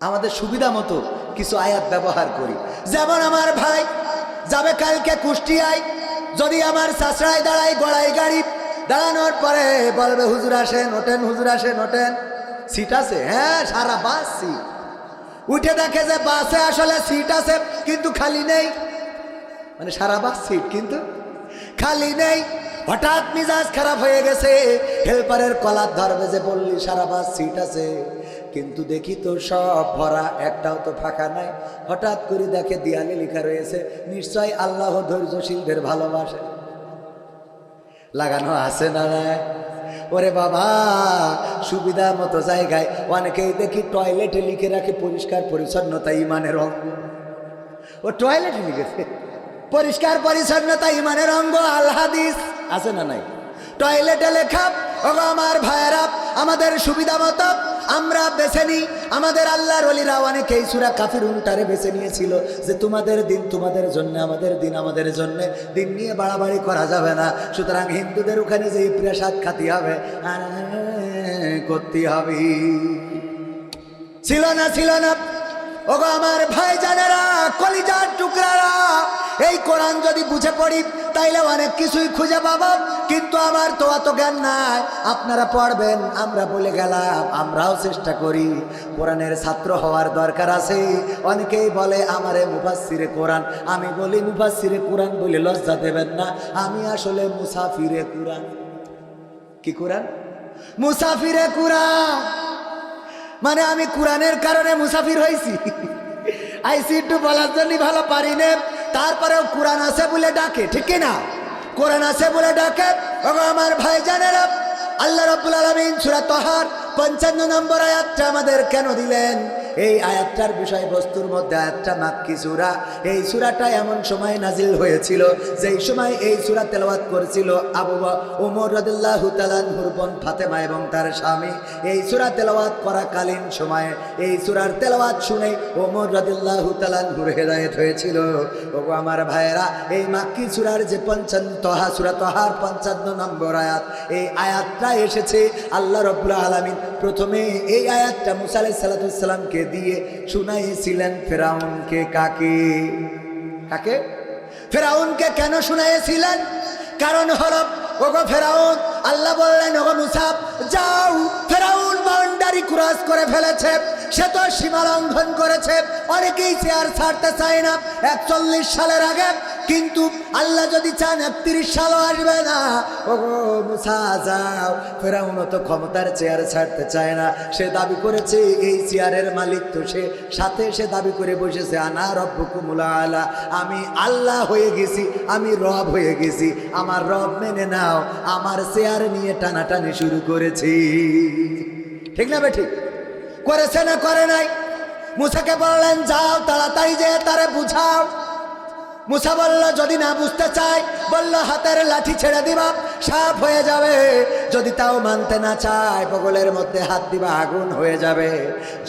আমাদের সুবিধা মতো কিছু আয়াত ব্যবহার করি। যেমন আমার ভাই যাবে কালকে কুষ্টিয়ায়, যদি আমার চাষড়ায় দাঁড়ায় গড়াই গাড়ি, দাঁড়ানোর পরে বলবে হুজুর আসেন ওঠেন, হুজুর আসেন ওঠেন, সিট আছে? হ্যাঁ, সারা বাস সিট। উঠে দেখে যে বাসে আসলে সিট আছে কিন্তু খালি নেই, মানে সারা বাস সিট কিন্তু খালি নেই। হঠাৎ মিজাজ খারাপ হয়ে গেছে, হেল্পারের কলার ধরবে যে বললি সারা বাস সিট আছে, কিন্তু দেখি তো সব ভরা, একটাও তো ফাঁকা নাই। হঠাৎ করে দেখে দেয়ালে লেখা রয়েছে নিশ্চয় আল্লাহ ধৈর্যশীলদের ভালোবাসে। লাগানো আছে না? ওরে বাবা, সুবিধা মতো জায়গায় অনেকেই দেখি টয়লেটে লিখে রাখে পরিষ্কার পরিচ্ছন্নতা ইমানের অঙ্গ। ও টয়লেটে লিখেছে পরিষ্কার পরিচ্ছন্নতা ইমানের অঙ্গ, আল হাদিস আছে না নাই? টয়লেটে লেখা। ওগো আমার ভাইয়েরা, আমাদের সুবিধা মতো আমরা বেছে নিই। আমাদের আল্লাহর ওলিরা অনেকেই সূরা কাফিরুনটারে বেছে নিয়েছিল যে তোমাদের দিন তোমাদের জন্য, আমাদের দিন আমাদের জন্য, দিন নিয়ে বাড়াবাড়ি করা যাবে না। সুতরাং হিন্দুদের ওখানে যে প্রসাদ খাতি হবে করতে হবে, ছিল না ছিল না? ওগো আমার ভাই জানেরা, কলিজার টুকরারা, এই কোরআন যদি বুঝে পড়ি তাইলে অনেক কিছুই খুঁজে পাবো, কিন্তু আমার তো অত জ্ঞান নাই। আপনারা পড়বেন, আমরা বলে গেলাম, আমরাও চেষ্টা করি। কোরআনের ছাত্র হওয়ার দরকার আছে। অনেকেই বলে আমারে মুফাসসিরে কোরআন, আমি বলি মুফাসসিরে কোরআন বলে লজ্জা দেবেন না, আমি আসলে মুসাফিরে কোরআন। কি কোরআন? মুসাফিরে কোরআন। মানে আমি কোরআনের কারণে মুসাফির হয়েছি। আইসি একটু বলার জন্য ভালো পারি না, তারপরেও কোরআন আছে বলে ডাকে, ঠিক না? কোরআন আছে বলে ডাকে। আমার ভাই জানেরা, আল্লাহ রাব্বুল আলামিন সূরা তাহার 55 নম্বর আয়াতটা আমাদের কেন দিলেন? এই আয়াতটার বিষয়বস্তুর মধ্যে আয়াতটা মাক্কি সূরা। এই সূরাটা এমন সময় নাজিল হয়েছিল যেই সময় এই সূরা তেলাওয়াত করেছিল আবু ওমর রাদিয়াল্লাহু তাআলা আনহুর বোন ফাতেমা এবং তার স্বামী। এই সূরা তেলাওয়াত করাকালীন সময়ে এই সূরার তেলাওয়াত শুনে ওমর রাদিয়াল্লাহু তাআলা আনহুর হেদায়েত হয়েছিল। ওগো আমার ভাইয়েরা, এই মাক্কি সূরার যে 55 সূরা তাহার 55 নম্বর আয়াত, এই আয়াতটা এসেছে আল্লাহ রাব্বুল আলামিন প্রথমে এই আয়াতটা মুসা আলাইহিস সালাতু সালামকে দিয়ে শুনাইছিলেন ফেরাউনকে। কাকে? কাকে? ফেরাউনকে কেন শুনাইছিলেন? কারণ হলো, ওগো ফেরাউন, আল্লাহ বললেন ওগো মুসা যাও, ফেরাউন বাউন্ডারি ক্রস করে ফেলেছে, সে তো সীমা লঙ্ঘন করেছে। অনেকেই চেয়ার ছাড়তে চায় না 41 সালের আগে, কিন্তু আল্লাহ যদি চান 31 সালও আসবে না। ওগো মুসা যাও, ফেরাউন তো ক্ষমতার চেয়ার ছাড়তে চায় না। সে দাবি করেছে এই চেয়ারের মালিক তো সে, সাথে সে দাবি করে বসেছে আনা রব্বুকুমুল আলা, আমি আল্লাহ হয়ে গেছি, আমি রব হয়ে গেছি, আমার রব মেনে নাও। আমার চেয়ার নিয়ে টানাটানি শুরু করেছি। ঠিক না বেঠিক? করেছে না করে নাই? মুসাকে বললেন যাও তাড়াতাড়ি যে তারে বুঝাও। মুসা বলল যদি না বুঝতে চায়, বলল হাতের লাঠি ছেড়ে দিবা, সাপ হয়ে যাবে। যদি তাও মানতে না চায়, বগলের মধ্যে হাত দিবা, আগুন হয়ে যাবে।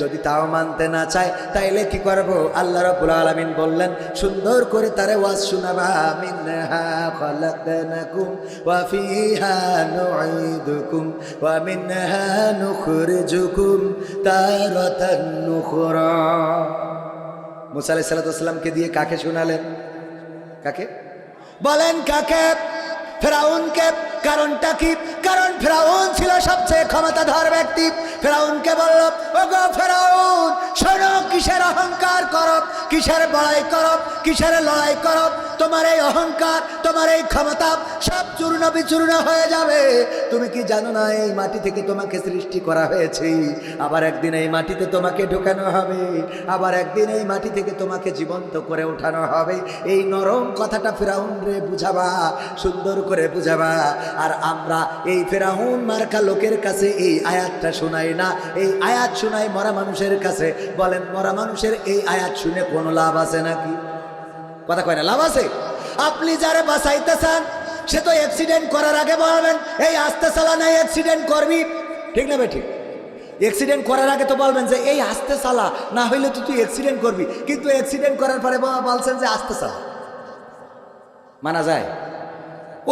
যদি তাও মানতে না চায় তাইলে কি করব? আল্লাহ রাব্বুল আলামিন বললেন সুন্দর করে তারে ওয়াজ শোনাবা, মিনহা খালাকনাকুম ওয়া ফিহা নুঈদুকুম ওয়া মিনহা নুখরিজুকুম তারাতান নুখরা। মুসা আলাইহিস সালাতু ওয়াসসালামকে দিয়ে কাকে শোনালেন? কাকে বলেন? কাকে? ফেরাউনকে। কারণটা কি? কারণ ফেরাউন ছিল সবচেয়ে ক্ষমতাধর ব্যক্তি। ফেরাউনকে বলল ওগো ফেরাউন, শোনো, কিসের অহংকার করো, কিসের বড়াই করো, কিসের লড়াই করো? তোমার এই অহংকার, তোমার এই ক্ষমতা সব চূর্ণ বিচূর্ণ হয়ে যাবে। তুমি কি জানো না এই মাটি থেকে তোমাকে সৃষ্টি করা হয়েছে, আবার একদিন এই মাটিতে তোমাকে ঢোকানো হবে, আবার একদিন এই মাটি থেকে তোমাকে জীবন্ত করে ওঠানো হবে। এই নরম কথাটা ফেরাউন রে বুঝাবা, সুন্দর করে বুঝাবা। আর আমরা এই ফেরাউন মার্কা লোকের কাছে এই আয়াতটা শোনাই না, এই আয়াত শোনাই মরা মানুষের কাছে। বলেন মরা মানুষের এই আয়াত শুনে কোনো লাভ আছে নাকি? কথা কয় না, লাভ আছে? আপনি যারা বাঁচাইতে চান সে তো অ্যাক্সিডেন্ট করার আগে বলবেন এই আস্তে চালা, নাই অ্যাক্সিডেন্ট করবি, ঠিক না বেঠিক? অ্যাক্সিডেন্ট করার আগে তো বলবেন যে এই আস্তে চালা, না হইলে তো তুই অ্যাক্সিডেন্ট করবি। কিন্তু অ্যাক্সিডেন্ট করার পরে বলছেন যে আস্তে চালা, মানা যায়?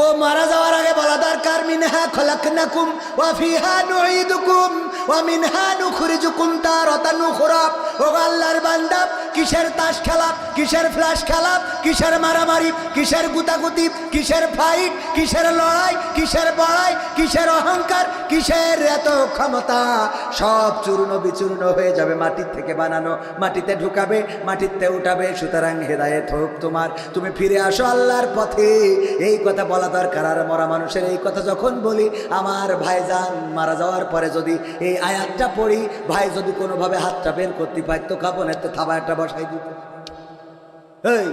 ও মারা যাওয়ার আগে বলা দরকার মিনহা খলাকনাকুম ওয়া ফিহা নুঈদুকুম ওয়া মিনহা নুখরিজুকুম তারাতান উখরা। ও আল্লাহর বান্দা, কিসের তাস খেলা, কিসের ফ্ল্যাশ খেলা, কিসের মারামারি, কিসের গুতাগুতি, কিসের ফাইট, কিসের লড়াই, কিসের বড়াই, কিসের অহংকার, কিসের এত ক্ষমতা? সব চূর্ণ বিচূর্ণ হয়ে যাবে। মাটির থেকে বানানো, মাটিতে ঢুকাবে, মাটিতে উঠাবে। সুতরাং হেদায়েত হোক তোমার, তুমি ফিরে আসো আল্লাহর পথে। এই কথা বলা দরকার। আর মরা মানুষের এই কথা যখন বলি, আমার ভাইজান মারা যাওয়ার পরে যদি এই আয়াতটা পড়ি, ভাই যদি কোনোভাবে হাতটা বের করতে পারতো, কাপনের থাবা একটা বসাই দিত, এই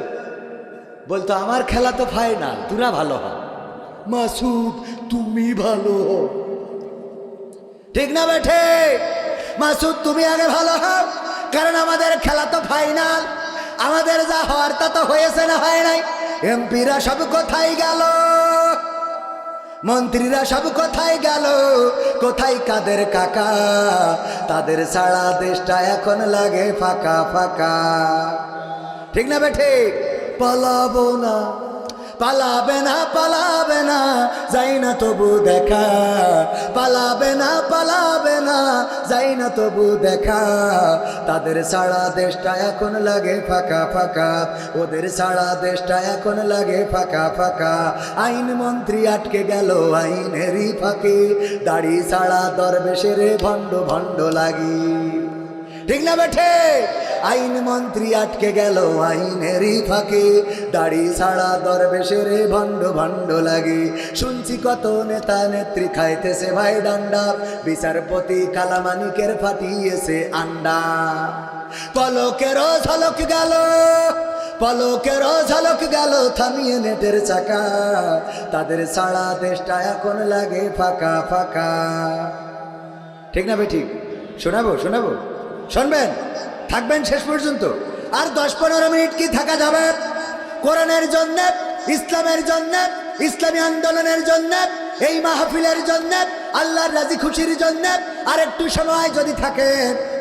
বলতো আমার খেলা তো ফাইনাল, তোরা ভালো হ, মাসুদ তুমি ভালো হও। ঠিক না বেঠে? মাসুদ তুমি আগে ভালো হও, কারণ আমাদের খেলা তো ফাইনাল। আমাদের যা হওয়ার তা তো হয়েছে, না হয় নাই? এমপিরা সব কোথায় গেল? মন্ত্রীরা সব কোথায় গেল? কোথায় কাদের কাকা? তাদের সারা দেশটা এখন লাগে ফাঁকা ফাঁকা। ঠিক না বেঠে? পালাবো না, পালাবে না, পালাবে না, যাই না তবু দেখা। পালাবে না, পালাবে না, যাই না তবু দেখা। তাদের সারা দেশটা এখন লাগে ফাঁকা ফাঁকা, ওদের সারা দেশটা এখন লাগে ফাঁকা ফাঁকা। আইন মন্ত্রী আটকে গেল আইনেরই ফাঁকে, দাড়ি সারা দরবেশের ভণ্ড ভণ্ড লাগি। ঠিক না বেঠে? আইন মন্ত্রী আটকে গেল আইনেরই ফাঁকে, দাড়ি ছাড়া দরবেশের ভণ্ড ভণ্ড লাগে। শুনছি কত নেতা নেত্রী খাইতেছে ভাই ডান্ডা, বিচারপতি কালামানিকের ফাটিয়েছে আন্ডা। পলকেরও ঝলক গেল, পলকেরও ঝলক গেল থামিয়ে নেটের চাকা। তাদের সারা দেশটা এখন লাগে ফাঁকা ফাঁকা। ঠিক না বেঠিক? শোনাবো শোনাবো, শুনবেন, থাকবেন শেষ পর্যন্ত। আর 10-15 মিনিট কি থাকা যাবে? কোরআনের জন্য, ইসলামের জন্য, ইসলামী আন্দোলনের জন্য, এই মাহফিলের জন্য, আল্লাহর রাজি খুশির জন্য আর একটু সময় যদি থাকে,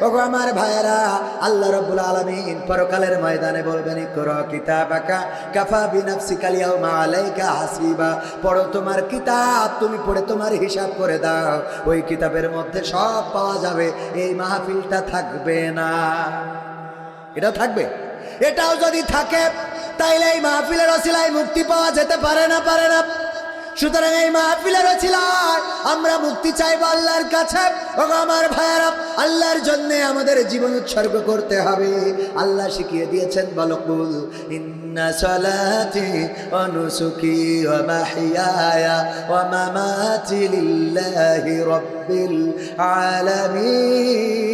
ওগো আমার ভাইয়েরা, আল্লাহ রাব্বুল আলামিন পরকালের ময়দানে বলবেন, ইকরা কিতাবাকা কাফা বিনাফসিকা আল-ইয়াওমা আলাইকা হাসিবা। পড়ো তোমার কিতাব, তুমি পড়ে তোমার হিসাব করে দাও। ওই কিতাবের মধ্যে সব পাওয়া যাবে। এই মাহফিলটা থাকবে না, এটাও থাকবে। এটাও যদি থাকে, তাইলে এই মাহফিলের ওসিলায় মুক্তি পাওয়া যেতে পারে না, পারে না? সুতরাং এই মাহফিলের ওসিলায় আমরা মুক্তি চাইবো আল্লাহর কাছে। ওগো আমার ভাইয়েরা, আল্লাহর জন্য আমাদের জীবন উৎসর্গ করতে হবে। আল্লাহ শিখিয়ে দিয়েছেন, বলো কুল ইন্না সালাতি ওয়া নুসুকি ওয়া মাহইয়ায়া ওয়া মামাতি লিল্লাহি রাব্বিল আলামিন।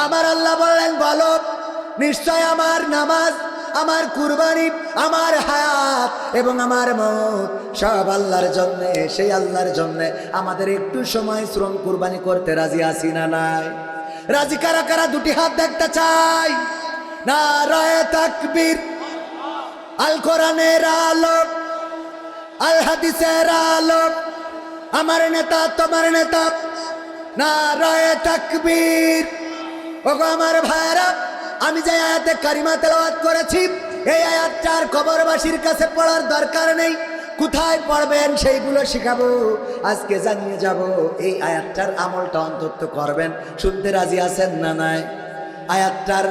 আমার আল্লাহ বললেন, বলো নিশ্চয় আমার নামাজ, আমার কুরবানি, আমার হায়াত এবং আমার মত সব আল্লাহর জন্য। সেই আল্লাহর জন্য আমাদের একটু সময় শ্রম কুরবানি করতে রাজি আছি না নাই? রাজি কারা কারা? দুটি হাত দেখতে চাই। নারায়ে তাকবীর। আল কোরআনের আলো, আল হাদিসের আলো, আমার নেতা তোমার নেতা। নারায়ে তাকবীর। ওগো আমার ভাইরা, আমি যে আয়াতে কারিমা তেলাওয়াত করেছি, এই আয়াতটার কবরবাসীর কাছে পড়ার দরকার নেই। কোথায় পড়বেন সেইগুলো শিখাবো, আজকে জানিয়ে যাব। এই আয়াতটার আমলটা অন্তত করবেন। শুনতে রাজি আছেন না নাই? আয়াতটার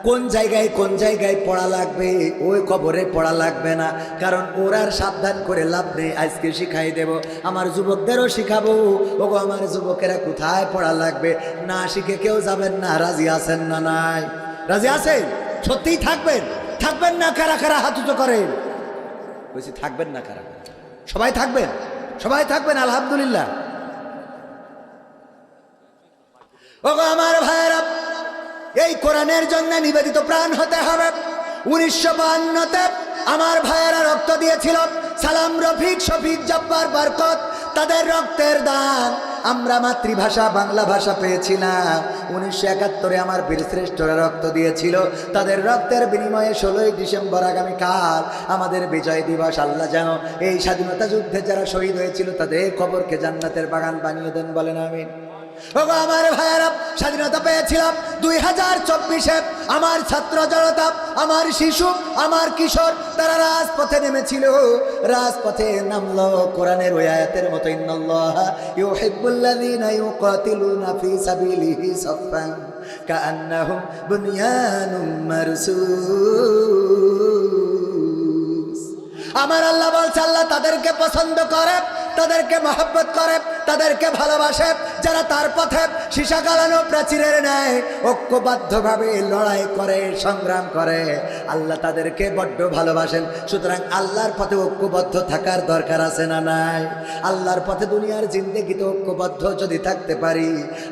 কোন জায়গায় কোন জায়গায় পড়া লাগবে, ওই কবরে পড়া লাগবে না, কারণ ওরার সাবধান করে লাভ নেই। আজকে শিখাই দেব, আমার যুবকদেরও শিখাবো। ওগো আমার যুবকেরা, কোথায় পড়া লাগবে না শিখে কেউ যাবেন না। রাজি আছেন না নাই? রাজি আছেন? সত্যিই থাকবেন? থাকবেন না কারা কারা? হাত উঁচু করেন। বলছি থাকবেন না কারা কারা? সবাই থাকবেন? সবাই থাকবেন? আলহামদুলিল্লাহ। ওগো আমার ভাইয়েরা, এই কোরআনের জন্য নিবেদিত প্রাণ হতে হবে। 1952-তে আমার ভাইয়েরা রক্ত দিয়েছিল। সালাম, রফিক, শফিক, জব্বার, বরকত, তাদের রক্তের দান আমরা মাতৃভাষা বাংলা ভাষা পেয়েছিলাম। 1971-এ আমার বীরশ্রেষ্ঠরা রক্ত দিয়েছিল। তাদের রক্তের বিনিময়ে 16ই ডিসেম্বর আগামীকাল আমাদের বিজয় দিবস। আল্লাহ যেন এই স্বাধীনতা যুদ্ধে যারা শহীদ হয়েছিল তাদের কবরকে জান্নাতের বাগান বানিয়ে দেন, বলেন আমিন। ওগো আমার ভাইয়েরা, স্বাধীনতা পেয়েছিলাম 2024-এ। আমার ছাত্র জনতা, আমার শিশু, আমার কিশোর, তারা রাজপথে নেমেছিল, রাজপথে নামলো কোরআনের ওই আয়াতের মতো, ইন্নাল্লাহা ইউহিব্বুল্লাযীনা ইউকাতিলুনা ফী সাবিলিহি সাফফান কাআন্নাহুম বুনয়ানুম মারসুস। আমার আল্লাহ বলছে, আল্লাহ তাদেরকে পছন্দ করে, তাদেরকে মহব্বত করে, তাদেরকে ভালোবাসে যারা তার পথে সীসা গালানো প্রাচীরের ন্যায় ঐক্যবদ্ধভাবে লড়াই করে, সংগ্রাম করে। আল্লাহ তাদেরকে বড্ড ভালোবাসেন। সুতরাং আল্লাহর পথে ঐক্যবদ্ধ থাকার দরকার আছে না নাই? আল্লাহর পথে দুনিয়ার জিন্দেগিতে ঐক্যবদ্ধ যদি থাকতে পারি,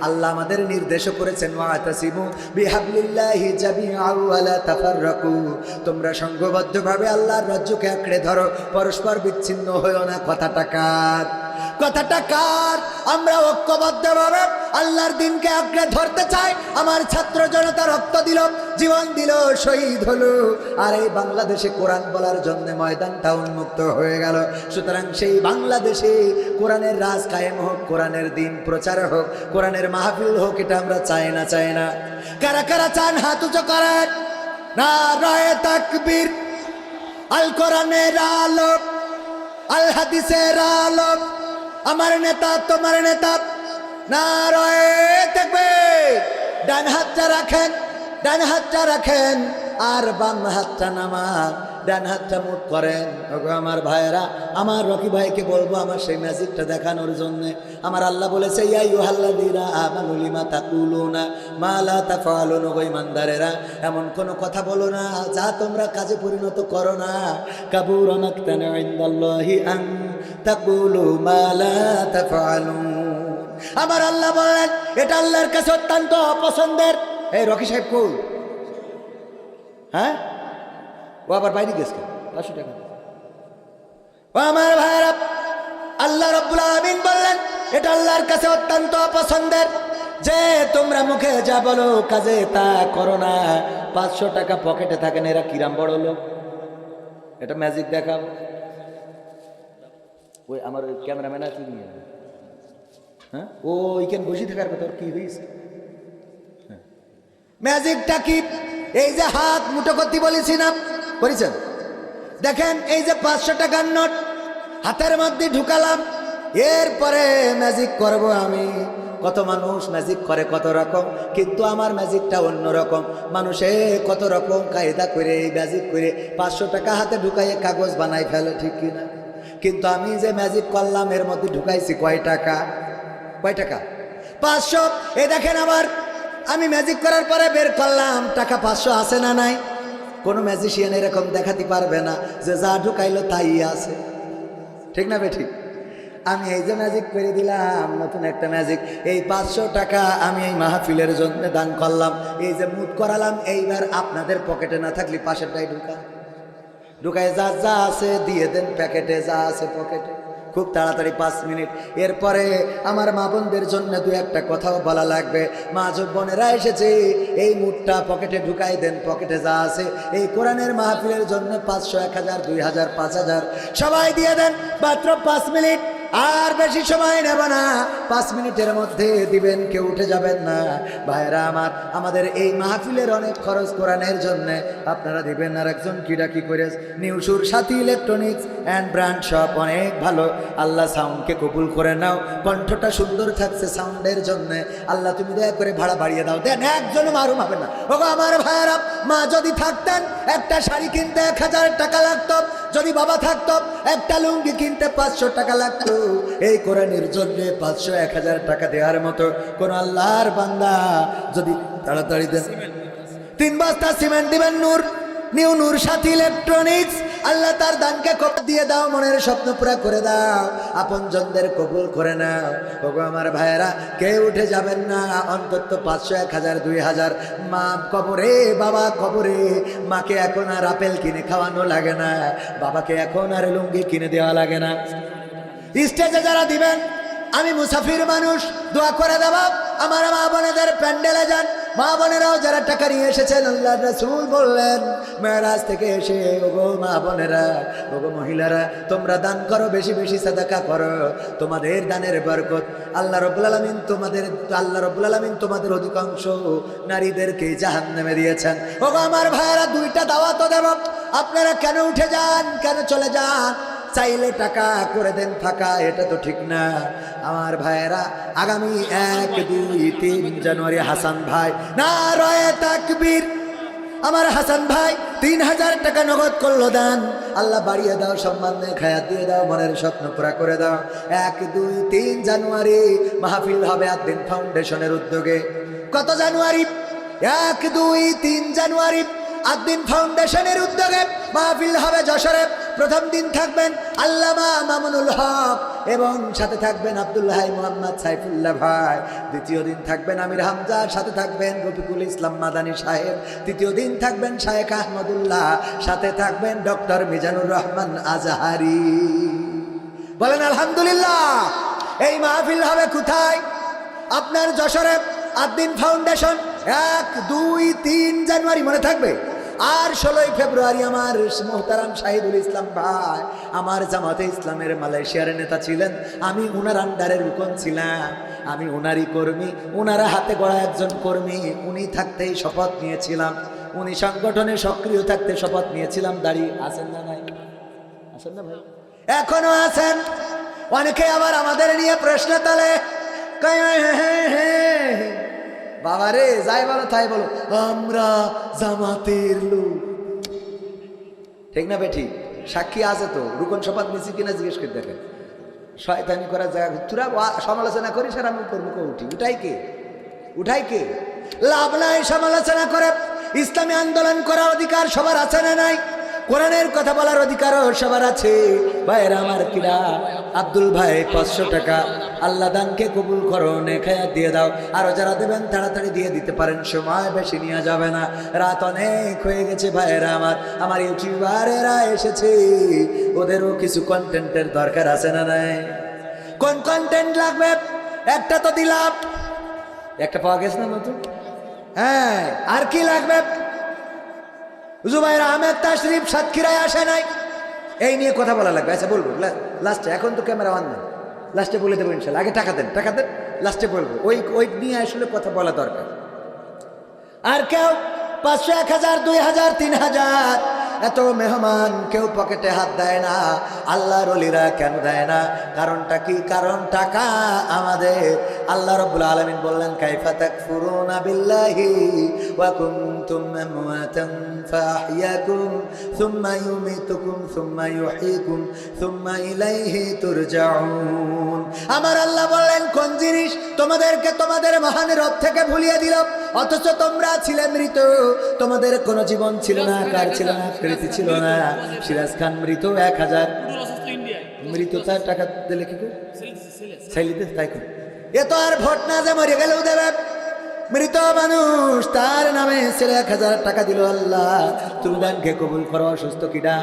আল্লাহ আমাদের নির্দেশ করেছেন, ওয়াতাসিমু বিহাবলিল্লাহি জামিআন ওয়া লা তাফাররাকু, তোমরা সংঘবদ্ধভাবে আল্লাহর রাজ্যকে আঁকড়ে ধরো, পরস্পর বিচ্ছিন্ন হইও না। কথাটা কার? কথাটা কার? আমরা ঐক্যবদ্ধভাবে আল্লাহর দিনকে আঁকড়ে ধরতে চাই। আমার ছাত্র জনতা রক্ত দিল, জীবন দিল, শহীদ হলো, আর এই বাংলাদেশে কোরআন বলার জন্য ময়দানটা উন্মুক্ত হয়ে গেল। সুতরাং সেই বাংলাদেশে কোরআনের রাজ কায়েম হোক, কোরআনের দিন প্রচার হোক, কোরআনের মাহফিল হোক, এটা আমরা চাই না? চাই না? কারা কারা চান হাত উঁচু করেন। নারায়ে তাকবীর। আল কোরআনের আলো, আল হাদিসের আলো, আমার নেতা তোমার নেতা। নারায়ে তাকবীর। ডান হাতটা রাখেন, ডান হাতটা রাখেন, আর বাম হাতটা নামান, ডান হাতটা মুখ করেন। ওগো আমার ভাইয়েরা, আমার রকি ভাইকে বলবো আমার সেই ম্যাজিকটা দেখানোর জন্য। আমার আল্লাহ বলেছে, ইয়া আইয়ুহাল্লাযীনা আমানু লিমা তাকুলুনা মা লা তাফআলুন। ওগো ঈমানদারেরা, এমন কোনো কথা বলো না যা তোমরা কাজে পরিণত করো না। কাবুরা মাকতান ইনদাল্লাহি আন তাকুলু মা লা তাফআলুন। আমার আল্লাহ বলেন, এটা আল্লাহর কাছে অত্যন্ত অপছন্দের। এই রকি সাহেব কই? হ্যাঁ, ও আবার বাইরে গেছে 500 টাকা। ও আমার ভাইরা, আল্লাহ রাব্বুল আলামিন বললেন, এটা আল্লাহর কাছে অত্যন্ত অপছন্দের যে তোমরা মুখে যা বলো কাজে তা করো না। 500 টাকা পকেটে থাকেন, এরা কিরাম বড় লোক। এটা ম্যাজিক দেখাও। ওই আমার ওই ক্যামেরাম্যান আছে নিয়ে, হ্যাঁ, ও ওইখানে বসে থাকার কথা, কি হয়েছে? ম্যাজিকটা কি? এই যে হাত মুঠো করতে বলেছি না, করেছেন? দেখেন, এই যে 500 টাকার নোট হাতের মধ্যে ঢুকালাম, এরপরে ম্যাজিক করব আমি। কত মানুষ ম্যাজিক করে কত রকম, কিন্তু আমার ম্যাজিকটা অন্যরকম। মানুষে কত রকম কায়দা করে এই ম্যাজিক করে 500 টাকা হাতে ঢুকাইয়ে কাগজ বানাই ফেলে, ঠিক কিনা? কিন্তু আমি যে ম্যাজিক করলাম এর মধ্যে ঢুকাইছি কয় টাকা? কয় টাকা? 500। এই দেখেন, আবার আমি ম্যাজিক করার পরে বের করলাম, টাকা 500 আছে না নাই? কোনো ম্যাজিশিয়ান এরকম দেখাতে পারবে না যে যা ঢুকাইলো তাই আছে, ঠিক না বেঠিক? আমি এই যে ম্যাজিক করে দিলাম, নতুন একটা ম্যাজিক। এই 500 টাকা আমি এই মাহফিলের জন্য দান করলাম। এই যে মুট করালাম, এইবার আপনাদের পকেটে না থাকলে পাশেরটাই ঢুকায় যা যা আছে দিয়ে দেন প্যাকেটে, যা আছে পকেটে। খুব তাড়াতাড়ি 5 মিনিট। এরপরে আমার মা বোনদের জন্য দু একটা কথাও বলা লাগবে। মা বোনেরা এসেছে, এই মুঠটা পকেটে ঢুকাই দেন, পকেটে যা আছে এই কোরআনের মাহফিলের জন্য 500, 1000, 2000, 5000 সবাই দিয়ে দেন। মাত্র 5 মিনিট, আর বেশি সময় নেব না। 5 মিনিটের মধ্যে দিবেন, কেউ উঠে যাবেন না। ভাইরা আমার, আমাদের এই মাহফিলের অনেক খরচ কোরআনের জন্য আপনারা দিবেন। আর একজন কিডা কি করে, নিউ সুর সাথী ইলেকট্রনিক্স অ্যান্ড ব্র্যান্ড শপ, অনেক ভালো। আল্লাহ সাউন্ডকে কবুল করে নাও, কণ্ঠটা সুন্দর থাকছে সাউন্ডের জন্য। আল্লাহ তুমি দয়া করে ভাড়া বাড়িয়ে দাও, দেন, একজন মারুম হবে না। ওগো আমার ভাইরা, মা যদি থাকতেন একটা শাড়ি কিনতে 1000 টাকা লাগতো, যদি বাবা থাকতো একটা লুঙ্গি কিনতে 500 টাকা লাগতো। এই কোরআনের জন্য 500, 1000 টাকা দেওয়ার মতো কোন আল্লাহর বান্দা যদি তাড়াতাড়ি দেন, 3 বস্তা সিমেন্ট দিবেন। নিউ নূর সাথী ইলেকট্রনিক্স, আল্লাহ তার দানকে কবুল দিয়ে দাও, মনের স্বপ্ন পুরা করে দাও, আপনজনদের কবুল করে নাও। ওগো আমার ভাইয়েরা, কেউ উঠে যাবেন না। অন্তত 500, 1000, 2000। মা কবরে, বাবা কবরে। মাকে এখন আর আপেল কিনে খাওয়ানো লাগে না, বাবাকে এখন আর লুঙ্গি কিনে দেওয়া লাগে না। স্টেজে যারা দিবেন, আমি মুসাফির মানুষ, দোয়া করে দেব আমার মা বোনেদের আমাদের প্যান্ডেলে যান, মা বোনেরাও যারা টাকা নিয়ে এসেছেন, আল্লাহর রাসূল বললেন মেরাজ থেকে এসে, ওগো মা বোনেরা, ওগো মহিলারা, তোমরা দান করো, বেশি বেশি সাদাকা করো, তোমাদের দানের বরকত আল্লাহ রাব্বুল আলামিন তোমাদের অধিকাংশ নারীদেরকে জাহান্নামে দিয়েছেন। ওগো আমার ভাইয়েরা, দুইটা দাওয়াত দেব, আপনারা কেন উঠে যান, কেন চলে যান? চাইলে টাকা করে দেন ফাঁকা, এটা তো ঠিক না। আমার ভাইয়েরা, আগামী 1, 2, 3 জানুয়ারি হাসান ভাই, নারায়ে তাকবীর, আমার হাসান ভাই 3000 টাকা নগদ করলো দান। আল্লাহ বাড়িয়ে দাও, সম্মান দিয়ে খায়াত দিয়ে দাও, মনের স্বপ্ন পুরা করে দাও। 1, 2, 3 জানুয়ারি মাহফিল হবে আদ্দিন ফাউন্ডেশনের উদ্যোগে। কত জানুয়ারি? 1, 2, 3 জানুয়ারি আদ্দিন ফাউন্ডেশনের উদ্যোগে মাহফিল হবে যশোরে। প্রথম দিন থাকবেন আল্লামা মামুনুল হক এবং সাথে থাকবেন আব্দুল্লাহ মোহাম্মদ সাইফুল্লাহ ভাই। দ্বিতীয় দিন থাকবেন আমির হামজা, সাথে থাকবেন রফিকুল ইসলাম মাদানী সাহেব। তৃতীয় দিন থাকবেন শায়েখ আহমদুল্লাহ, সাথে থাকবেন ডক্টর মিজানুর রহমান আজহারি। বলেন আলহামদুলিল্লাহ। এই মাহফিল হবে কোথায়? আপনার যশোরে আদ্দিন ফাউন্ডেশন। 1, 2, 3 জানুয়ারি মনে থাকবে। আর 16 ফেব্রুয়ারি আমার মোহতারাম শাহিদুল ইসলাম ভাই, আমার জামাতে ইসলামের মালয়েশিয়ার নেতা ছিলেন, আমি উনার আন্ডারের রুকন ছিলাম, আমি উনারই কর্মী, উনারা হাতে গড়া একজন কর্মী। উনি থাকতেই শপথ নিয়েছিলাম, উনি সংগঠনে সক্রিয় থাকতে শপথ নিয়েছিলাম। দাঁড়িয়ে আছেন না? নাই? আছেন না ভাই? এখনো আছেন। অনেকে আবার আমাদের নিয়ে প্রশ্ন তোলে, বাবারে যাই বলো তাই বলো, আমরা জামাতের লোক। ঠিক না বেঠি? সাক্ষী আছে তো, রুকন শপথ নিয়েছি কিনা জিজ্ঞেস করে দেখেন। শয়তানি করার জায়গা, তোরা সমালোচনা করিস আর আমি মুখে উঠি। উঠাই কে? লাভ নাই সমালোচনা করে। ইসলামী আন্দোলন করার অধিকার সবার আছে না নাই? কোরআনের কথা বলার অধিকারও সবার আছে। ভাইয়েরা আমার, কিরা আব্দুল ভাই 500 টাকা, আল্লাহ দানকে কবুল করো, নেখায়া দিয়ে দাও। আরো যারা দেবেন তাড়াতাড়ি দিয়ে দিতে পারেন, সময় বেশি নিয়ে যাবে না, রাত অনেক হয়ে গেছে। ভাইয়েরা আমার ইউটিউবারেরা এসেছে, ওদেরও কিছু কন্টেন্টের দরকার আছে না নাই? কোন কন্টেন্ট লাগবে? একটা তো দিলাম, একটা পাওয়া গেছে না নতুন? হ্যাঁ, আর কি লাগবে? জুবাইর আহমেদ তাশরিফ সাতক্ষীরায় আসে নাই, এই নিয়ে কথা বলা লাগবে। আচ্ছা বলবো লাস্টে, এখন তো ক্যামেরা অন না, লাস্টে বলে দেবো ইনশাল্লাহ। আগে টাকা দেন, লাস্টে বলবো। ওই নিয়ে আসলে কথা বলা দরকার। আর কেউ 500, 1000, 2000, 3000 এত মেহমান কেউ পকেটে হাত দেয় না। আল্লাহর ওলিরা কেন দেয় না? কারণটা কি? কারণ টাকা আমাদের। আল্লাহ রাব্বুল আলামিন বললেন, কাইফা তাকফুরুনা বিল্লাহি ওয়া কুনতুম আমওয়াতান ফাআহইয়াকুম সুম্মা ইউমীতুকুম সুম্মা ইউহয়ীকুম সুম্মা ইলাইহি তুরজাউন। আমার আল্লাহ বললেন, কোন জিনিস তোমাদেরকে তোমাদের মহান রব থেকে ভুলিয়ে দিল, অথচ তোমরা ছিলে মৃত, তোমাদের কোনো জীবন ছিল না, কার ছিল না, কৃতি ছিল না। সিরাজ খান মৃত, 1000 মৃত, তার টাকা দিলে কি করে? ছেলিতে তাই করে। এ তো আর ভোট না যে মরে গেলেও দেবে। মৃত মানুষ, তার নামে ছেলে 1000 টাকা দিল। আল্লাহ তুমি দানকে কবুল করো। অসুস্থ কিডা?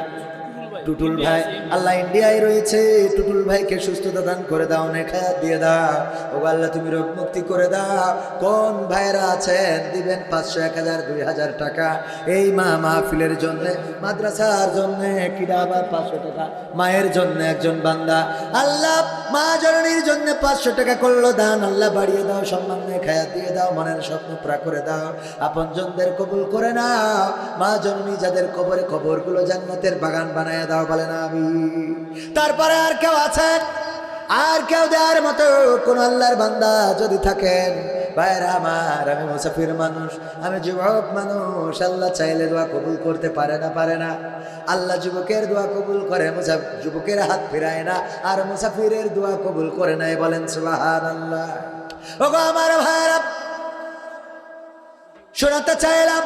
টুটুল ভাই, আল্লাহ ইন্ডিয়ায় রয়েছে, টুটুল ভাইকে সুস্থতা দান করে দাও, নেখায়াত দিয়ে দাও। ও আল্লাহ তুমি রোগ মুক্তি করে দাও। কোন ভাইরা আছেন দিবেন 500, 1000, 2000 টাকা এই মাহফিলের জন্য, মাদ্রাসার জন্য? কিডা আবার 500 টাকা? মায়ের জন্য একজন বান্দা, আল্লাহ মা জননীর জন্য 500 টাকা করলো দান। আল্লাহ বাড়িয়ে দাও, সম্মান নেখায়াত দিয়ে দাও, মনের স্বপ্ন পুরা করে দাও, আপনজনদের কবুল করে নাও। মা জননী যাদের কবরে, কবরগুলো জান্নাতের বাগান বানায় দাও, বলেন আমিন। তারপরে আর কেউ আছেন? আর কেউ দেওয়ার মতো কোন আল্লাহর বান্দা যদি থাকেন? ভাইরা আমার, আমি মুসাফির মানুষ, আমি যুবক মানুষ। আল্লাহ চাইলে দোয়া কবুল করতে পারে না। আল্লাহ যুবকের দোয়া কবুল করে, যুবকের হাত ফিরায় না, আর মুসাফিরের দোয়া কবুল করে নাই। বলেন সুবহানাল্লাহ। ওগো আমার ভাইরা, শোনাতে চাইলাম,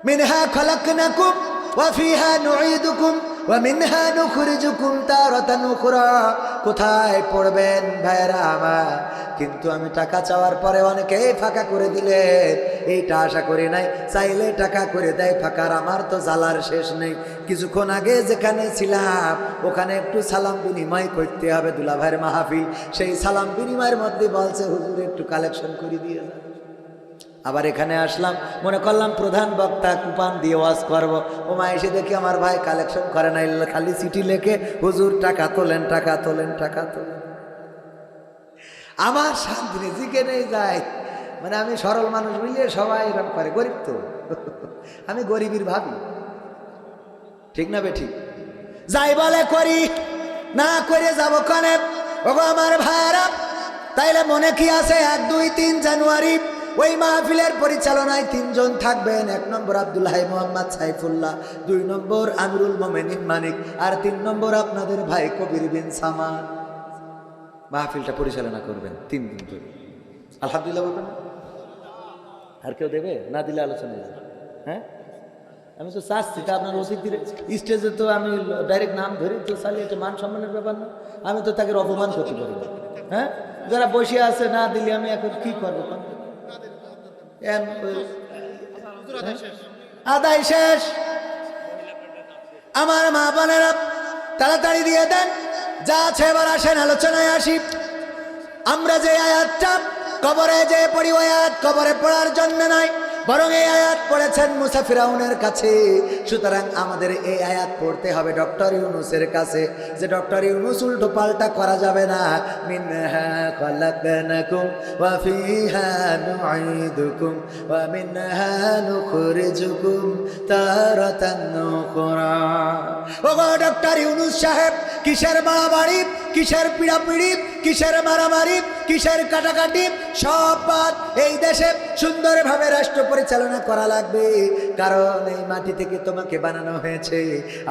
মিনহা খলাকনাকুম ওয়া ফিহা নুঈদুকুম ওয়া মিনহা নুখরিজুকুম তারাতান উখরা। কোথায় পড়বেন ভাইরা আমার? কিন্তু আমি টাকা চাওয়ার পরে অনেকেই ফাঁকা করে দিলেন, এইটা আশা করি নাই। চাইলে টাকা করে দেয় ফাঁকার, আমার তো জ্বালার শেষ নেই। কিছুক্ষণ আগে যেখানে ছিলাম ওখানে একটু সালাম বিনিময় করতে হবে, দুলাভাইয়ের মাহফিল। সেই সালাম বিনিময়ের মধ্যে বলছে হুজুর একটু কালেকশন করে দিয়ে যান। আবার এখানে আসলাম, মনে করলাম প্রধান বক্তা কুপান দিয়ে ওয়াজ করবো। ওমা এসে দেখি আমার ভাই কালেকশন করে না, খালি চিঠি লেখে হুজুর টাকা তোলেন, টাকা তোলেন, টাকা তোলেন। আমার শান্তি জিকে নেই যায়, মানে আমি সরল মানুষ মিলিয়ে সবাই এরকম করে, গরিব তো আমি গরিবের ভাবি, ঠিক না বে ঠিক? যাই বলে করি, না করে যাবো কানে। ওগো আমার ভাইরা, তাইলে মনে কি আছে 1, 2, 3 জানুয়ারি ওই মাহফিলের পরিচালনায় 3 জন থাকবেন। 1 নম্বর আব্দুল হাই মোহাম্মদ সাইফুল্লাহ, 2 নম্বর আমিরুল মোমেনিন মানিক, আর 3 নম্বর আপনাদের ভাই কবির বিন সামান। মাহফিলটা পরিচালনা করবেন 3 দিন ধরে। আলহামদুলিল্লাহ বলবেন। আর কেউ দেবে না? দিলে আলোচনা যাবে। হ্যাঁ, আমি তো চাচ্ছি তা আপনার ওসির স্টেজে তো আমি ডাইরেক্ট নাম ধরে তো চালিয়ে, এটা মান সম্মানের ব্যাপার না, আমি তো তাকে অপমান করতে পারি না। হ্যাঁ, যারা বসে আছে না দিলে আমি এখন কি করবো? আদায় শেষ। আমার মা বোনেরা তাড়াতাড়ি দিয়ে দেন, যা আছে এবার আসেন আলোচনায় আসি। আমরা যে আয়াতটা কবরে যে পড়ি, ওই আয়াত কবরে পড়ার জন্য নয়, বরং এই আয়াত পড়েছেন মুসা ফিরাউনের কাছে। সুতরাং আমাদের এই আয়াত পড়তে হবে ডক্টর ইউনুসের কাছে, যে ডক্টর ইউনুস উল্টো পাল্টা করা যাবে না। মিনহা খালাকনাকুম ওয়া ফিহা নুঈদুকুম ওয়া মিনহা নুখরিজুকুম তারাতান উখরা। ওগো ডক্টর ইউনুস সাহেব, কিসের বাড়াবাড়ি, কিসের পিড়াপিড়ি, কিসের মারামারি, কিসের কাটাকাটি, সব বাদ। এই দেশে সুন্দরভাবে রাষ্ট্র পরিচালনা করা লাগবে, কারণ এই মাটি থেকে তোমাকে বানানো হয়েছে,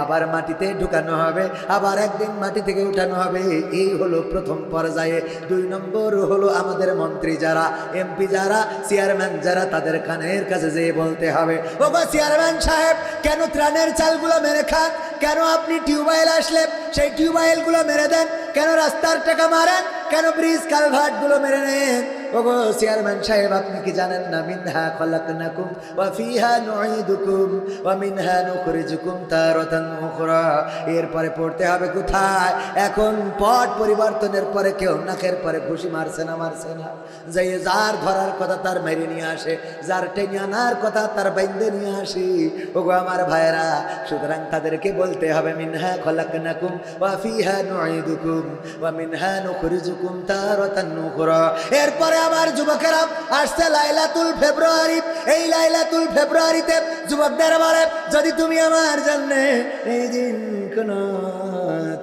আবার মাটিতে ঢুকানো হবে, আবার একদিন মাটি থেকে উঠানো হবে। এই হলো প্রথম পর্যায়ে। 2 নম্বর হলো আমাদের মন্ত্রী যারা, এমপি যারা, চেয়ারম্যান যারা, তাদের কানের কাছে যেয়ে বলতে হবে, ওগো চেয়ারম্যান সাহেব, কেন ত্রাণের চালগুলো মেরে খান? কেন আপনি টিউবওয়েল আসলে সেই টিউবওয়েলগুলো মেরে দেন? কেন রাস্তার টাকা মারেন? কেন ব্রিজ কালভার্ট গুলো মেরে নেন? ওগো চেয়ারম্যান সাহেব, আপনি কি জানেন না? মিনহা খালাকনাকুম ওয়া ফিহা নুঈদুকুম ওয়া মিনহা নুখরিজুকুম তারাতান উখরা। এরপরে পড়তে হবে কোথায়? এখন পট পরিবর্তনের পরে কেউ নাকের পরে ঘুষি মারছে না? মারছে না? যাই যার ধরার কথা তার মেরে নিয়ে আসে, যার টেনে আনার কথা তার বাইন্দে নিয়ে আসে। ওগো আমার ভাইরা, সুতরাং তাদেরকে বলতে হবে মিনহা খালাকনাকুম ওয়া ফিহা নুঈদুকুম ওয়া মিনহা নুখরিজুকুম তারাতান উখরা। এরপরে আমার যুবকেরা, আসছে লাইলাতুল ফেব্রুয়ারি। এই লাইলাতুল ফেব্রুয়ারিতে যুবকদের বলে, যদি তুমি আমার জন্য এই দিন কোন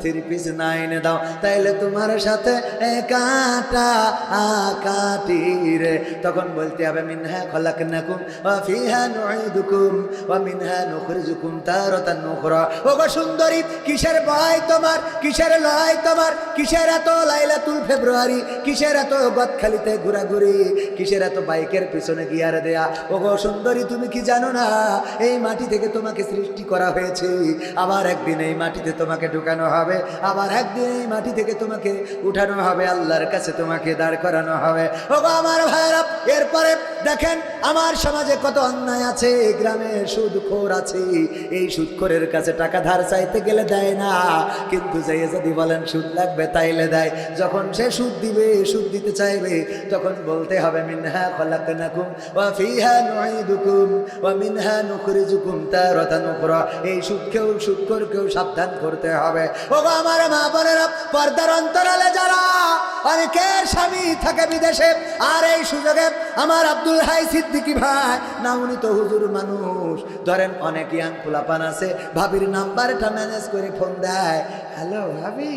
3 পিস না এনে দাও, তাইলে তোমার সাথে কাটা কাটি রে। তখন বলতে হবে মিনহা খালাকনাকুম ওয়া ফিহা নুঈদুকুম ওয়া মিনহা নুখরিজুকুম তারাতান উখরা। ওগো সুন্দরী, কিসের ভয় তোমার, কিসের লয় তোমার, কিসের এত লাইলাতুল ফেব্রুয়ারি, কিসের এত গদখালিতে ঘোরাঘুরি, কিসের এত বাইকের পিছনে গিয়ার দেয়া? ওগো সুন্দরী, তুমি কি জানো না এই মাটি থেকে তোমাকে সৃষ্টি করা হয়েছে, আবার একদিন এই মাটিতে তোমাকে ঢুকানো হবে, আবার একদিন এই মাটি থেকে তোমাকে উঠানো হবে, আল্লাহর কাছে তোমাকে দাঁড় করানো হবে। ওগো আমার ভাইরা, এরপরে দেখেন আমার সমাজে কত অন্যায় আছে, গ্রামে সুদখোর আছে। এই সুদখোরের কাছে টাকা ধার চাইতে গেলে দেয় না, কিন্তু যে যদি বলেন সুদ লাগবে তাইলে দেয়। যখন সে সুদ দিবে, সুদ দিতে চাইবে, তখন বলতে হবে মিনহা খালাকনাকুম ওয়া ফিহা নুঈদুকুম ওয়া মিনহা নুখরিজুকুম তারাতান উখরা। এই সুদখোরকেও সাবধান করতে হবে। ওগো আমার মা বোনেরা, পর্দার অন্তরালে যারা, অনেকের স্বামী থাকে বিদেশে, আর এই সুযোগে আমার আব্দুল হাই সিদ্দিকী ভাই, না উনি তো হুজুর মানুষ, ধরেন অনেক ইয়াং পোলাপান আছে, ভাবির নাম্বারটা ম্যানেজ করে ফোন দেয়, হ্যালো ভাবি,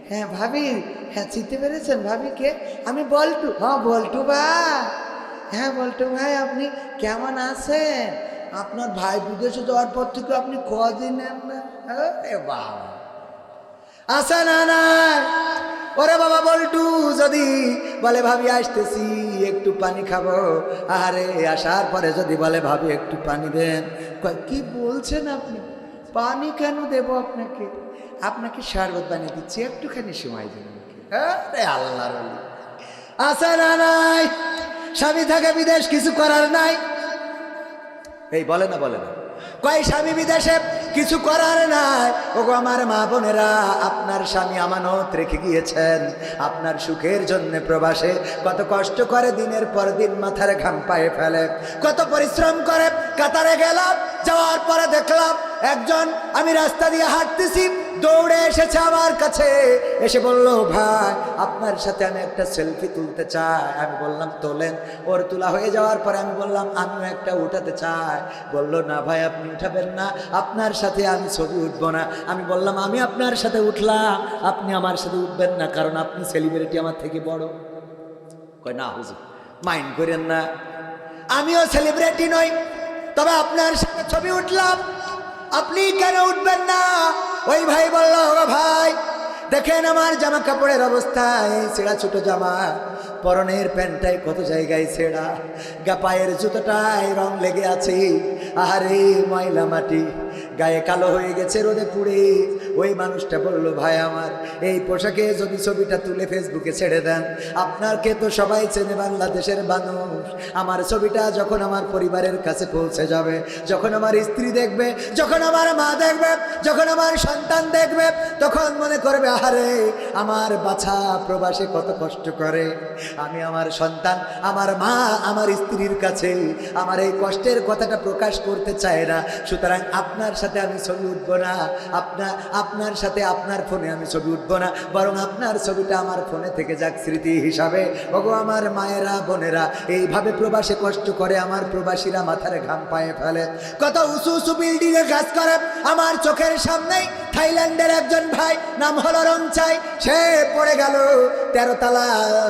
হ্যাঁ ভাবি, হ্যাঁ চিনতে পেরেছেন ভাবিকে? আমি বল্টু। হ্যাঁ বল্টু ভাই, হ্যাঁ বল্টু ভাই, আপনি কেমন আছেন? আপনার ভাই বিদেশে যাওয়ার পর থেকে আপনি কদিন নেন না? আরে বাবা, আসে না না। ওরে বাবা বল্টু যদি বলে ভাবি আসতেছি, একটু পানি খাবো, আরে আসার পরে যদি বলে ভাবি একটু পানি দেন, কি বলছেন আপনি? পানি কেন দেব আপনাকে? আপনাকে শরবত বানিয়ে দিচ্ছি, একটুখানি সময় দিন। আরে আল্লাহর ওলি, আসে না নাই? স্বামী থাকে বিদেশ, কিছু করার নাই। এই বলে না, বলে না, কয় স্বামী বিদেশে, কিছু করার নাই। ওগো আমার মা বোনেরা, আপনার স্বামী আমানত রেখে গিয়েছেন আপনার সুখের জন্য প্রবাসে। কত কষ্ট করে দিনের পর দিন মাথার ঘাম পায়ে ফেলে, কত পরিশ্রম করে। কাতারে গেলাম, যাওয়ার পরে দেখলাম একজন, আমি রাস্তা দিয়ে হাঁটতেছি, দৌড়ে এসেছে আমার কাছে, এসে বলল, ভাই আপনার সাথে আমি একটা সেলফি তুলতে চাই। আমি বললাম তোলেন। ওর তোলা হয়ে যাওয়ার পরে আমি বললাম আমিও একটা উঠাতে চাই। বলল না ভাই আপনি উঠাবেন না, আপনার সাথে আমি ছবি উঠবো না। আমি বললাম আমি আপনার সাথে উঠলাম, আপনি আমার সাথে উঠবেন না, কারণ আপনি সেলিব্রিটি আমার থেকে বড়। কয় না হুজুর মাইন্ড করেন না, আমিও সেলিব্রিটি নই, তবে আপনার সাথে ছবি উঠলাম, আপনি কেন উঠবেন না? ওই ভাই বলল, ভাই দেখেন আমার জামা কাপড়ের অবস্থা, এই ছেঁড়া ছোট জামা, পরনের প্যান্টটাই কত জায়গায় ছেঁড়া, পায়ের জুতোটায় রং লেগে আছে, আরে ময়লা মাটি, গায়ে কালো হয়ে গেছে রোদে পুড়ে। ওই মানুষটা বলল, ভাই আমার এই পোশাকে যদি ছবিটা তুলে ফেসবুকে ছেড়ে দেন, আপনাকে তো সবাই চেনে, বাংলাদেশের মানুষ। আমার ছবিটা যখন আমার পরিবারের কাছে পৌঁছে যাবে, যখন আমার স্ত্রী দেখবে, যখন আমার মা দেখবে, যখন আমার সন্তান দেখবে, তখন মনে করবে আরে আমার বাছা প্রবাসে কত কষ্ট করে। আমি আমার সন্তান, আমার মা, আমার স্ত্রীর কাছে আমার এই কষ্টের কথাটা প্রকাশ করতে চায় না। সুতরাং আপনার সাথে আমি ছবি উঠবো না, আপনার সাথে আপনার ফোনে আমি ছবি উঠবো না, বরং আপনার ছবিটা আমার ফোনে থেকে যাক স্মৃতি হিসাবে। ওগো আমার মায়েরা বোনেরা, এইভাবে প্রবাসে কষ্ট করে আমার প্রবাসীরা মাথার ঘাম পায়ে ফেলে, কত উঁচু উঁচু বিল্ডিং এ কাজ করে। আমার চোখের সামনেই থাইল্যান্ডের একজন ভাই, নাম হলো রংচাই, সে পড়ে গেল 13 তলা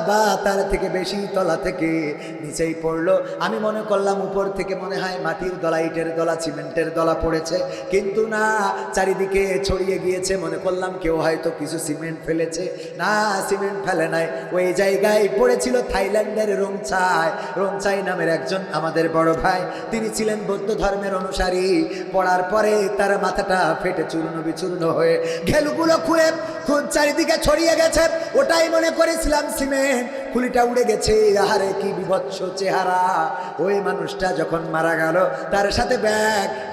বা তার থেকে বেশি তলা থেকে নিচেই পড়লো। আমি মনে করলাম উপর থেকে মনে হয় মাটির দলা, ইটের দলা, সিমেন্টের দলা পড়েছে, কিন্তু না, চারিদিকে ছড়িয়ে গিয়েছে। মনে করলাম কেউ হয়তো কিছু সিমেন্ট ফেলেছে, না সিমেন্ট ফেলে নাই, ওই জায়গায় পড়েছিল থাইল্যান্ডের রংচাই নামের একজন আমাদের বড় ভাই। তিনি ছিলেন বৌদ্ধ ধর্মের অনুসারী। পড়ার পরে তার মাথাটা ফেটে চূর্ণ বিচূর্ণ হয়ে ঘেলুগুলো খুলে খুব চারিদিকে ছড়িয়ে গেছে। ওটাই মনে করেছিলাম সিমেন্ট, খুলিটা উড়ে গেছে। আহারে কি বিভৎস চেহারা। ওই মানুষটা যখন মারা গেল, তার সাথে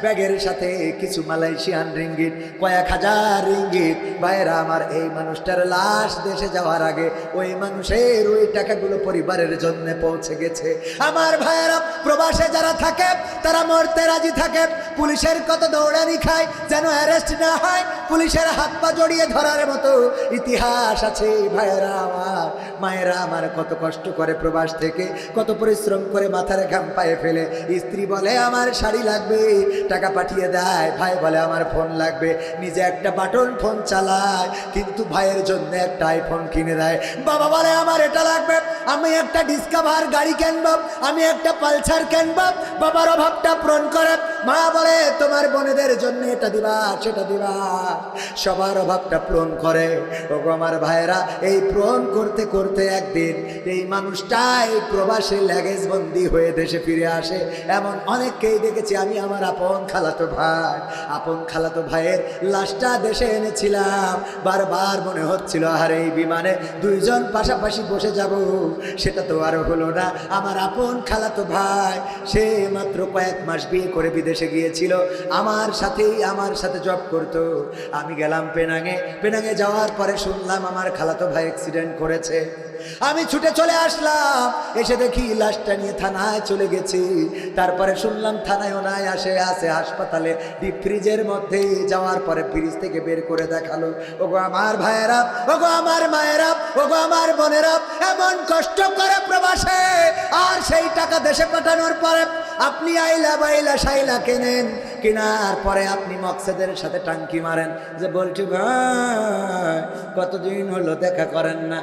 ব্যাগের সাথে কিছু মালয়েশিয়ান রিঙ্গিট, কয়েক হাজার রিঙ্গিট। ভাইয়েরা আমার, এই মানুষটার লাশ দেশে যাওয়ার আগে ওই মানুষের ওই টাকাগুলো পরিবারের জন্য পৌঁছে গেছে। আমার ভাইয়েরা, প্রবাসে যারা থাকে তারা মরতে রাজি থাকে, পুলিশের কত দৌড়ানি খায় যেন অ্যারেস্ট না হয়, পুলিশের হাত পা জড়িয়ে ধরার মতো ইতিহাস আছে। ভাইয়েরা আমার, মায়েরা আমার, কত কষ্ট করে প্রবাস থেকে, কত পরিশ্রম করে মাথার ঘাম পায়ে ফেলে। স্ত্রী বলে আমার শাড়ি লাগবে, টাকা পাঠিয়ে দেয়। ভাই বলে আমার ফোন লাগবে, নিজে একটা বাটন ফোন চালায়, কিন্তু ভাইয়ের জন্য একটা আইফোন কিনে দেয়। বাবা বলে আমার এটা লাগবে, আমি একটা ডিসকভার গাড়ি কিনবো, আমি একটা পালসার কিনবো। বাবার অভাবটা পূরণ করে। মা বলে তোমার বোনেদের জন্য এটা দিবা, সেটা দিবা, সবার অভাবটা পূরণ করে। ওগো আমার ভাইয়েরা, এই পূরণ করতে করতে একদিন এই মানুষটাই প্রবাসে ল্যাগেজ বন্দি হয়ে দেশে ফিরে আসে। এমন অনেককেই দেখেছি আমি। আমার আপন খালাতো ভাইয়ের লাশটা দেশে এনেছিলাম। বারবার মনে হচ্ছিল আর এই বিমানে দুইজন পাশাপাশি বসে যাব, সেটা তো আর হলো না। আমার আপন খালাতো ভাই, সে মাত্র কয়েক মাস বিয়ে করে বিদেশে গিয়েছিল, আমার সাথে জব করতো। আমি গেলাম পেনাঙে যাওয়ার পরে শুনলাম আমার খালাতো ভাই অ্যাক্সিডেন্ট করেছে। আমি ছুটে চলে আসলাম, এসে দেখি লাশটা নিয়ে থানায় চলে গেছি। তারপরে শুনলাম থানায়ও নাই, আছে হাসপাতালে ডিপ ফ্রিজের মধ্যে। যাওয়ার পরে ফ্রিজ থেকে বের করে দেখালো। ওগো আমার ভাইয়েরা, ওগো আমার মায়েরা, ওগো আমার বোনেরা, এমন কষ্ট করে প্রবাসে, আর সেই টাকা দেশে পাঠানোর পরে আপনি আইলা বাইলা সাইলা কেনেন, কেনার পরে আপনি মকসেদের সাথে টাঙ্কি মারেন যে বলছি ভাই কতদিন হলো দেখা করেন না।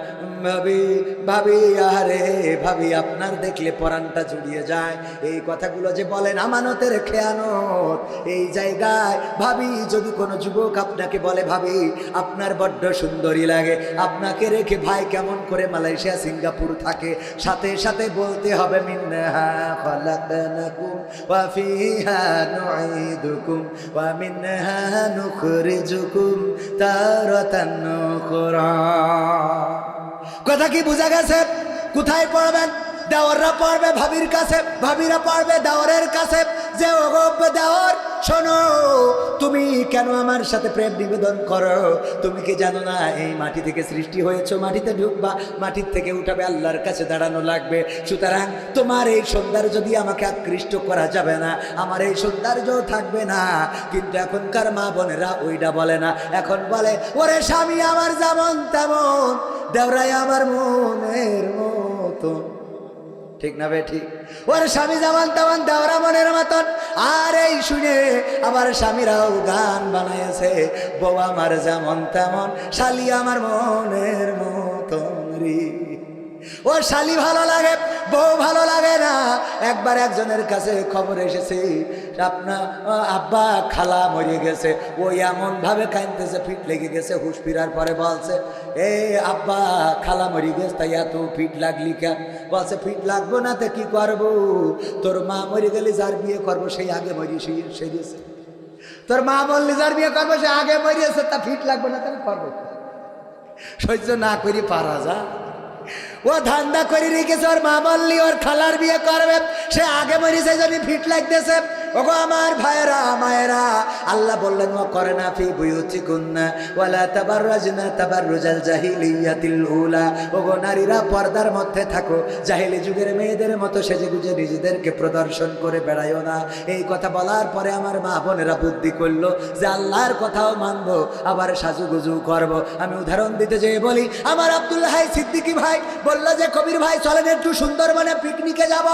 ভাবি আরে ভাবি, আপনার দেখলে পরানটা জুড়িয়ে যায়। এই কথাগুলো যে বলেন আমানতের খেয়ানত। এই জায়গায় ভাবি, যদি কোনো যুবক আপনাকে বলে ভাবি আপনার বড্ড সুন্দরী লাগে, আপনাকে রেখে ভাই কেমন করে মালয়েশিয়া সিঙ্গাপুর থাকে, সাথে সাথে বলতে হবে মিনহা খলাকনাকুম ওয়া ফিহা নুঈদুকুম ওয়া মিনহা নুখরিজুকুম তারাতান উখরা। কথা কি বোঝা গেছে? কোথায় পড়বেন? দেওয়াররা পড়বে ভাবির কাছে, ভাবিরা পড়বে দেওয়ারের কাছে, যে ওগো দেওয়ার শোনো, তুমি কেন আমার সাথে প্রেম নিবেদন করো? তুমি কি জানো না এই মাটি থেকে সৃষ্টি হয়েছো, মাটিতে ঢুকবা, মাটির থেকে উঠাবে, আল্লাহর কাছে দাঁড়ানো লাগবে। সুতরাং তোমার এই সৌন্দর্য দিয়ে আমাকে আকৃষ্ট করা যাবে না, আমার এই সৌন্দর্য থাকবে না। কিন্তু এখনকার মা বোনেরা ওইটা বলে না, এখন বলে ওরে স্বামী আমার যেমন তেমন, দেওরাই আমার মনের মতো। ঠিক না বে ঠিক? ওরে স্বামী যেমন তেমন, দেওরা মনের মতন। আর এই শুনে আবার স্বামীরাও গান বানাইছে, বউ আমার যেমন তেমন, শালি আমার মনের মতন রে। ও শালি ভালো লাগে, বউ ভালো লাগে না। একবার একজনের কাছে খবর এসেছে আপনার আব্বা খালা মরে গেছে। ওই এমন ভাবে কাঁদতেছে, ফিট লেগে গেছে। হুশ ফিরার পরে বলছে, এ আব্বা খালা মরে গেছে, তাই এত ফিট লাগলি কেন? বলছে ফিট লাগবো না তো কি করবো? তোর মা মরে গেলে যার বিয়ে করবো সেই আগে মরি সেরিয়েছে। তোর মা বললি যার বিয়ে করবো সে আগে মরিয়েছে, তা ফিট লাগবো না তাহলে করবো? সহ্য না করি পারা যা। ও ধান্দা করে রেখেছে, ওর মা বললি ওর খালার বিয়ে করবে, সে আগে মরিছে যদি ফিট লাগতেছে। ওগো আমার ভাইয়েরা মায়েরা, আল্লাহ বললেন ও করে না ফি বুয়ুতিকুন্না ওয়ালা তাবাররাজনা তাবাররুজাল জাহিলিয়াতিল উলা। ওগো নারীরা পর্দার মধ্যে থাকো, জাহিলি যুগের মেয়েদের মতো সেজেগুজে নিজেদেরকে প্রদর্শন করে বেড়াইও না। এই কথা বলার পরে আমার মা বোনেরা বুদ্ধি করলো যে আল্লাহর কথাও মানবো, আবার সাজুগুজু করবো। আমি উদাহরণ দিতে যেয়ে বলি, আমার আব্দুল হাই সিদ্দিকী ভাই বললো যে কবির ভাই চলেন একটু সুন্দরবনে পিকনিকে যাব।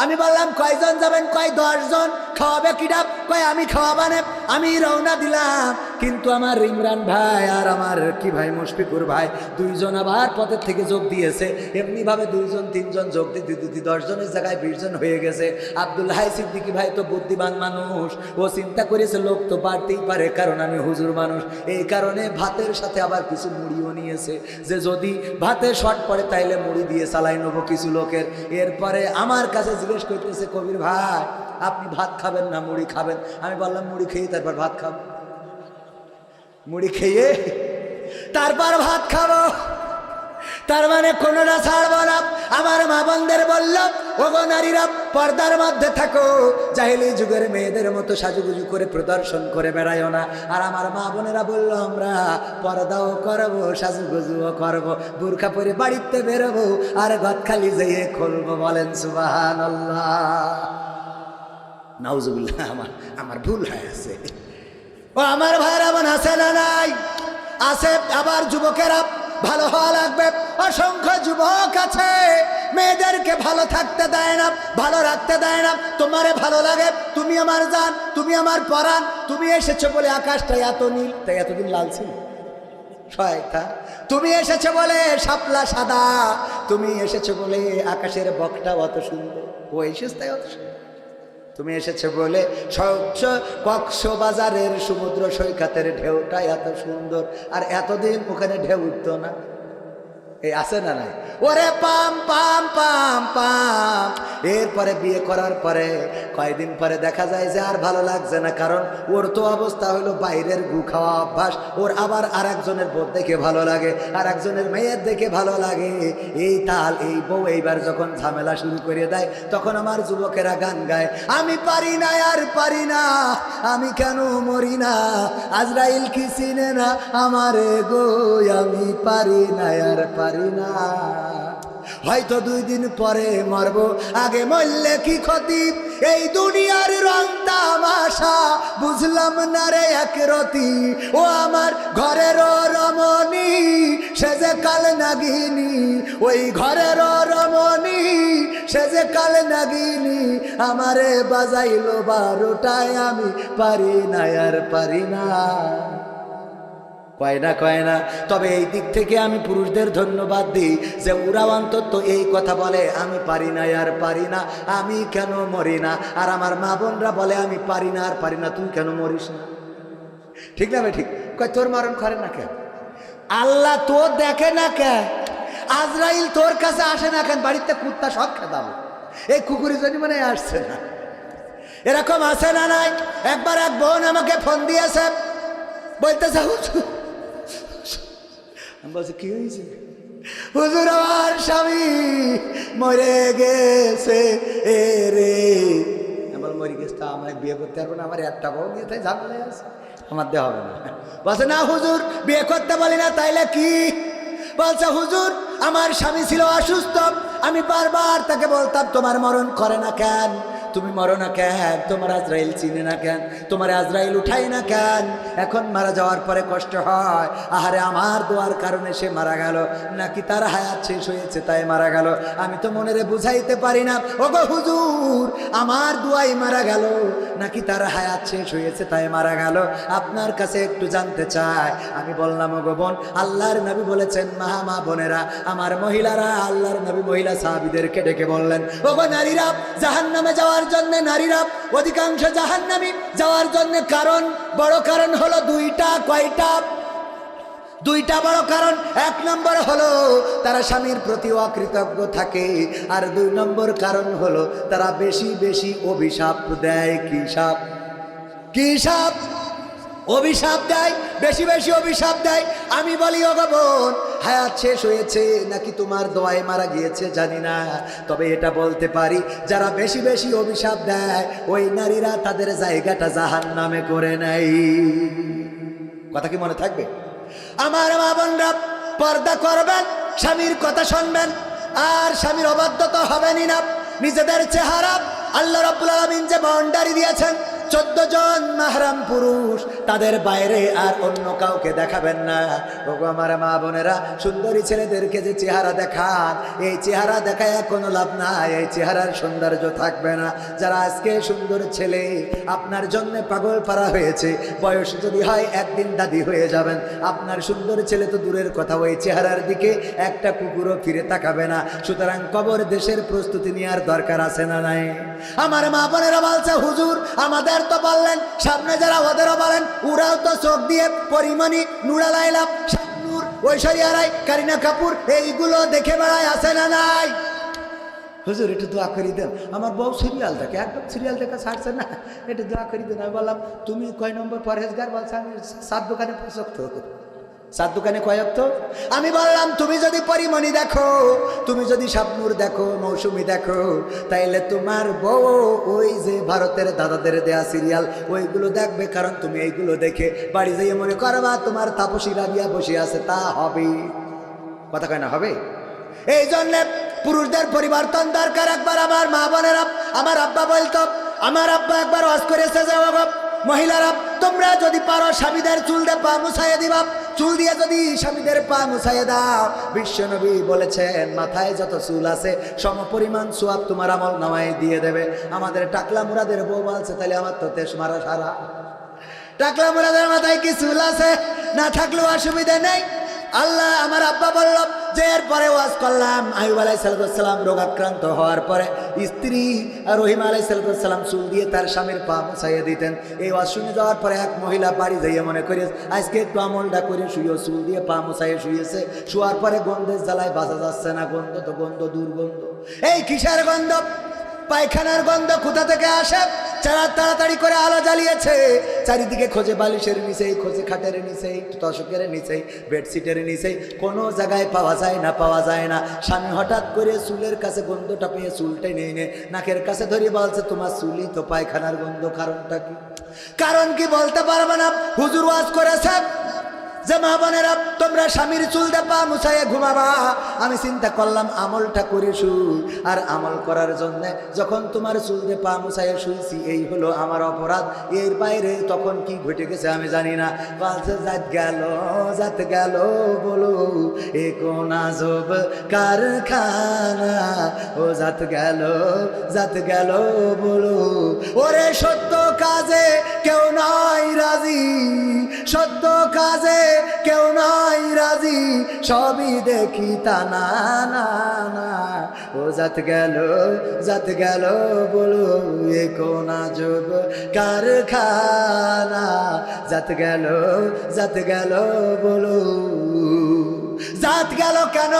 আমি বললাম কয়জন যাবেন? কয় 10 জন। খাওয়াবে কিডা? কয় আমি খাওয়াবানে। আমি রওনা দিলাম, কিন্তু আমার ইমরান ভাই আর আমার কি ভাই মুশফিকুর ভাই দুইজন আবার পথের থেকে যোগ দিয়েছে। এমনি ভাবে 2 জন 3 জন যোগ দিতে 10 জনের জায়গায় 20 জন হয়ে গেছে। আব্দুল হাই সিদ্দিকী ভাই তো বুদ্ধিমান মানুষ, ও চিন্তা করেছে লোক তো বাড়তেই পারে, কারণ আমি হুজুর মানুষ। এই কারণে ভাতের সাথে আবার কিছু মুড়িও নিয়েছে, যে যদি ভাতে শর্ট পড়ে তাইলে মুড়ি দিয়ে চালাই নেবো কিছু লোকের। এরপরে আমার কাছে জিজ্ঞেস করতেছে, কবির ভাই আপনি ভাত খাবেন না মুড়ি খাবেন? আমি বললাম মুড়ি খেয়ে তারপর ভাত খাবো, মুড়ি খেয়ে তারপর ভাত খাবো। তার মানে কোনটা ছাড়বো না। আমার মা বোনদের বললাম, ওগো নারীরা পর্দার মধ্যে থাকো, জাহিলি যুগের মেয়েদের মতো সাজুগুজু করে প্রদর্শন করে বেড়াইও না। আর আমার মা বোনেরা বললো আমরা পর্দাও করবো, সাজুগুজুও করবো, বুরকা পরে বাড়িতে বেরোবো, আর গদখালি যেয়ে খুলবো। বলেন সুবহানাল্লাহ। নাউজুবিল্লাহ, আমার ভুল হয়ে আছে। ও আমার ভাইরা মন আছে না নাই? আছে। আবার যুবকেরা ভালো হওয়া লাগবে। অসংখ্য যুবক আছে মেয়েদেরকে ভালো থাকতে দেয় না, ভালো রাখতে দেয় না। তোমারে ভালো লাগে, তুমি আমার জান, তুমি আমার পরাণ। তুমি এসেছো বলে আকাশটা এত নীল, তাই এতদিন লাল ছিল শয়তান। তুমি এসেছো বলে শাপলা সাদা, তুমি এসেছো বলে আকাশের বকটা অত সুন্দর, ও এসেছে তাই অত সুন্দর। তুমি এসেছো বলে কক্সবাজারের সমুদ্র সৈকতের ঢেউটা এত সুন্দর, আর এতদিন ওখানে ঢেউ উঠতো না। এই আছে না নাই? ওরে পাম পাম পাম পাম। এরপরে বিয়ে করার পরে কয়েকদিন পরে দেখা যায় যে আর ভালো লাগছে না, কারণ ওর তো অবস্থা হলো বাইরের গু খাওয়া অভ্যাস। ওর আবার আর একজনের বোধ দেখে ভালো লাগে, আর একজনের মেয়ের দেখে ভালো লাগে। এই তাল এই বউ এইবার যখন ঝামেলা শুরু করে দেয়, তখন আমার যুবকেরা গান গায়, আমি পারি না আর পারি না, আমি কেন মরি না, আজরাইল কি চিনে না আমারে গো, আমি পারি না আর পারি না। হয়তো 2 দিন পরে মরব, আগে মরলে কি ক্ষতি, এই দুনিয়ার রং তামাশা বুঝলাম না রে একরতি। ও আমার ঘরের রমণী, সে যে কাল নাগিনী, ওই ঘরের রমণী সে যে কাল নাগিনী, আমারে বাজাইলো 12টায়, আমি পারি না আর পারি না। কয় না। তবে এই দিক থেকে আমি পুরুষদের ধন্যবাদ দিই যে ওরা অন্তত এই কথা বলে, আমি পারি না আর পারি না, আমি কেন মরি না। আর আমার মা বোনরা বলে, আমি পারি না আর পারি না, তুই কেন মরিস না? ঠিক না ভাই? ঠিক। কয় তোর মরণ করে না কেন? আল্লাহ তোর দেখে না কেন? আজরাইল তোর কাছে আসে না কেন? বাড়িতে কুত্তা সব খেদাম, এই কুকুরের জন্য মানে আসছে না। এরকম আছে না নাই? একবার এক বোন আমাকে ফোন দিয়েছে, বলতেছে আমি বলছি কি হয়েছে? হুজুর আমার স্বামী মরে গেছে এ রে। আমি বললাম মরে গেছে, তা আমায় বিয়ে করতে পারবো না, আমার একটা বউ নিয়ে তাই ঝামেলায় আছে, আমার দেওয়া হবে না। বলছে না হুজুর বিয়ে করতে বলি না, তাইলে কি? বলছে হুজুর আমার স্বামী ছিল অসুস্থ, আমি বারবার তাকে বলতাম তোমার মরণ করে না কেন, তুমি মরো না কেন, তোমার আজরাইল চিনে না কেন, তোমার আজরাইল উঠাই না কেন, এখন মারা যাওয়ার পরে কষ্ট হয়, আহারে আমার দোয়ার কারণে সে মারা গেল, নাকি তার হায়াত শেষ হয়েছে তাই মারা গেল, আমি তো মনেরে বুঝাইতে পারি না। ওগো হুজুর আমার দোয়াই মারা গেল, নাকি তার হায়াত শেষ হয়েছে তাই মারা গেল, আপনার কাছে একটু জানতে চাই। আমি বললাম ওগো বোন, আল্লাহর নবী বলেছেন মা বোনেরা, আমার মহিলারা, আল্লাহর নবী মহিলা সাহাবীদেরকে ডেকে বললেন, ওগো নারীরা জাহান্নামে যাওয়ার জন্য, নারীরা অধিকাংশ জাহান্নামী যাওয়ার জন্য কারণ, বড় কারণ হলো দুইটা। কয়টা? দুইটা বড় কারণ। এক নম্বর হলো তারা স্বামীর প্রতি অকৃতজ্ঞ থাকে, আর দুই নম্বর কারণ হলো তারা বেশি বেশি অভিশাপ দেয়। কি সাপ? কি সাপ? অভিশাপ দেয়, বেশি বেশি অভিশাপ দেয়। আমি বলি ওগো বোন, হায়াত শেষ হয়েছে নাকি তোমার দোয়ায় মারা গিয়েছে জানি না, তবে এটা বলতে পারি যারা বেশি বেশি অভিশাপ দেয় ওই নারীরা তাদের জায়গাটা জাহান্নামে করে নেয়। কথা কি মনে থাকবে? আমার মা বোনরা পর্দা করবেন, স্বামীর কথা শুনবেন, আর স্বামীর অবাধ্যতা হবেনই না। নিজেদের চেহারা আল্লাহ রাব্বুল আলামিন যে বাউন্ডারি দিয়েছেন, 14 জন মাহরাম পুরুষ, তাদের বাইরে আর অন্য কাউকে দেখাবেন না। ওগো আমার মা বোনেরা, সুন্দরী ছেলেদেরকে যে চেহারা দেখান, এই চেহারা দেখায় কোনো লাভ নাই, এই চেহারার সৌন্দর্য থাকবে না। যারা আজকে সুন্দর ছেলে আপনার জন্য পাগল পারা হয়েছে, বয়স যদি হয় একদিন দাদি হয়ে যাবেন, আপনার সুন্দর ছেলে তো দূরের কথা, ওই চেহারার দিকে একটা কুকুরও ফিরে তাকাবে না। সুতরাং কবর দেশের প্রস্তুতি নেওয়ার দরকার আছে না নাই? আমার মা বোনেরা বলছে হুজুর আমাদের তো বললেন, সামনে যারা ওদেরও বলেন, ওরাও তো চোখ দিয়ে পরিমণি, নুরা লাইলা, শাবনূর, ঐশ্বরিয়া রায়, কারিনা কাপুর এইগুলো দেখে বেড়ায়, আছে না নাই? হুজুর একটু দোয়া করি দেন, আমার বউ সিরিয়াল দেখে, একদম সিরিয়াল দেখা ছাড়ছে না, একটু দোয়া করি দেন। আমি বললাম তুমি কয় নম্বর পরহেজগার? বলছে আমি 7 দোকানে 5 ওয়াক্ত। 7 দোকানে কয় ওয়াক্ত? আমি বললাম তুমি যদি পরিমণি দেখো, তুমি যদি শাবনূর দেখো, মৌসুমী দেখো, তাইলে তোমার বউ ওই যে ভারতের দাদাদের দেয়া সিরিয়াল ওইগুলো দেখবে, কারণ তুমি এইগুলো দেখে বাড়ি যাইয়ে মনে করবা তোমার তাপসী রাবিয়া বসে আছে, তা হবে? কথা কয় না হবে? এই জন্যে পুরুষদের পরিবর্তন দরকার। একবার আমার মা বোনেরা, আমার আব্বা বলতো, আমার আব্বা একবার ওয়াজ করেছে যে মহিলারা তোমরা যদি পারো স্বামীদের চুল দিয়ে পা মুছাইয়ে দিবা, চুল দিয়ে যদি স্বামীদের পা মুছাইয়ে দাও, বিশ্বনবী বলেছেন মাথায় যত চুল আছে সমপরিমাণ সোয়াব তোমার আমল নামায় দিয়ে দেবে। আমাদের টাকলা মুরাদের বউ বলছে তাহলে আমার তো তেজ মারা সারা। টাকলা মুরাদের মাথায় কি চুল আছে? না থাকলেও অসুবিধা নেই। আল্লাহ আমার আব্বা বলল যে এরপরে ওয়াজ করলাম, আইয়ুব আলাইহিস সালাম রোগাক্রান্ত হওয়ার পরে স্ত্রী রহিমা আলাইহিস সালাম চুল দিয়ে তার স্বামীর পা মুছাইয়ে দিতেন। এই ওয়াজ শুনে যাওয়ার পরে এক মহিলা বাড়ি যাইয়ে মনে করে আজকে একটু আমলটা করে শুয়েও, চুল দিয়ে পা মুছাইয়ে শুয়েছে। শোয়ার পরে গন্ধের জ্বালায় বাঁচা যাচ্ছে না, গন্ধ তো গন্ধ, দুর্গন্ধ। এই কিসের গন্ধ? পায়খানার গন্ধ কোথা থেকে আসে? যারা তাড়াতাড়ি করে আলো জ্বালিয়েছে, চারিদিকে খোঁজে বালিশের নিচেই, খোঁজে খাটের নিচেই, তশকের নিচেই, বেডশিটের নিচেই, কোনো জায়গায় পাওয়া যায় না, পাওয়া যায় না। স্বামী হঠাৎ করে চুলের কাছে গন্ধটা পেয়ে চুলটাই নেই নে নাকের কাছে ধরে বলছে তোমার চুলই তো পায়খানার গন্ধ, কারণটা কি? কারণ কি বলতে পারবে না। হুজুর ওয়াজ করেছে যে মা বোনেরা তোমরা স্বামীর চুল দিয়ে পা মুছাইয়ে ঘুমাবা। আমি চিন্তা করলাম আমলটা করে শুই, আর আমল করার জন্য যখন তোমার চুল দিয়ে পা মুছাইয়ে শুইছি, এই হলো আমার অপরাধ। এর বাইরে তখন কি ঘটে গেছে আমি জানি না। বলছে জাত গেল বলো এ কোন আজব কারখানা, ও জাত গেল বলো। ওরে সত্য কাজে কেউ নয় রাজি, সত্য কাজে কেউ নয় রাজি, সবই দেখি তা না না না। ও জাত গেল বলো এ কোন আজব কারখানা, জাত গেল বলো। জাত গেল কেন?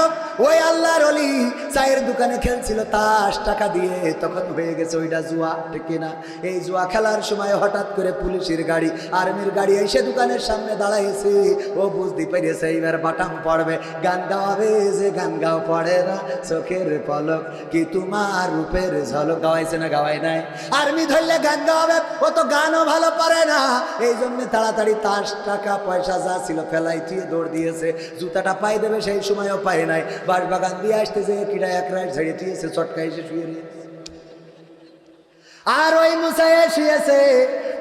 ওই আল্লাহর ওলি চায়ের দোকানে খেলছিল তাস টাকা দিয়ে, তখন হয়ে গেছে ওইটা জুয়া, ঠিক না? এই জুয়া খেলার সময় হঠাৎ করে পুলিশের গাড়ি, আর্মির গাড়ি এসে দোকানের সামনে দাঁড়াইছে। ও বুঝতে পেরেছে এইবার বাটাম পড়বে, গান গাওয়াবে। যে গান গাও পড়ে না, চোখের পলক কি তোমার রূপের ঝলক, গাওয়াইছে না গাওয়াই নাই? আর্মি ধরলে গান গাওয়াবে, ও তো গানও ভালো পারে না। এই জন্য তাড়াতাড়ি তাস টাকা পয়সা যা ছিল ফেলাই দিয়ে দৌড় দিয়েছে। জুতাটা পাই দেবে সেই সময়ও পায় নাই। বাঁশবাগান দিয়ে আসতেছে, কিরা এক রাইট ঝেড়ে দিয়েছে, চটকা এসে শুয়ে রয়েছে। আর ওই মুসাইয়ে শুয়েছে।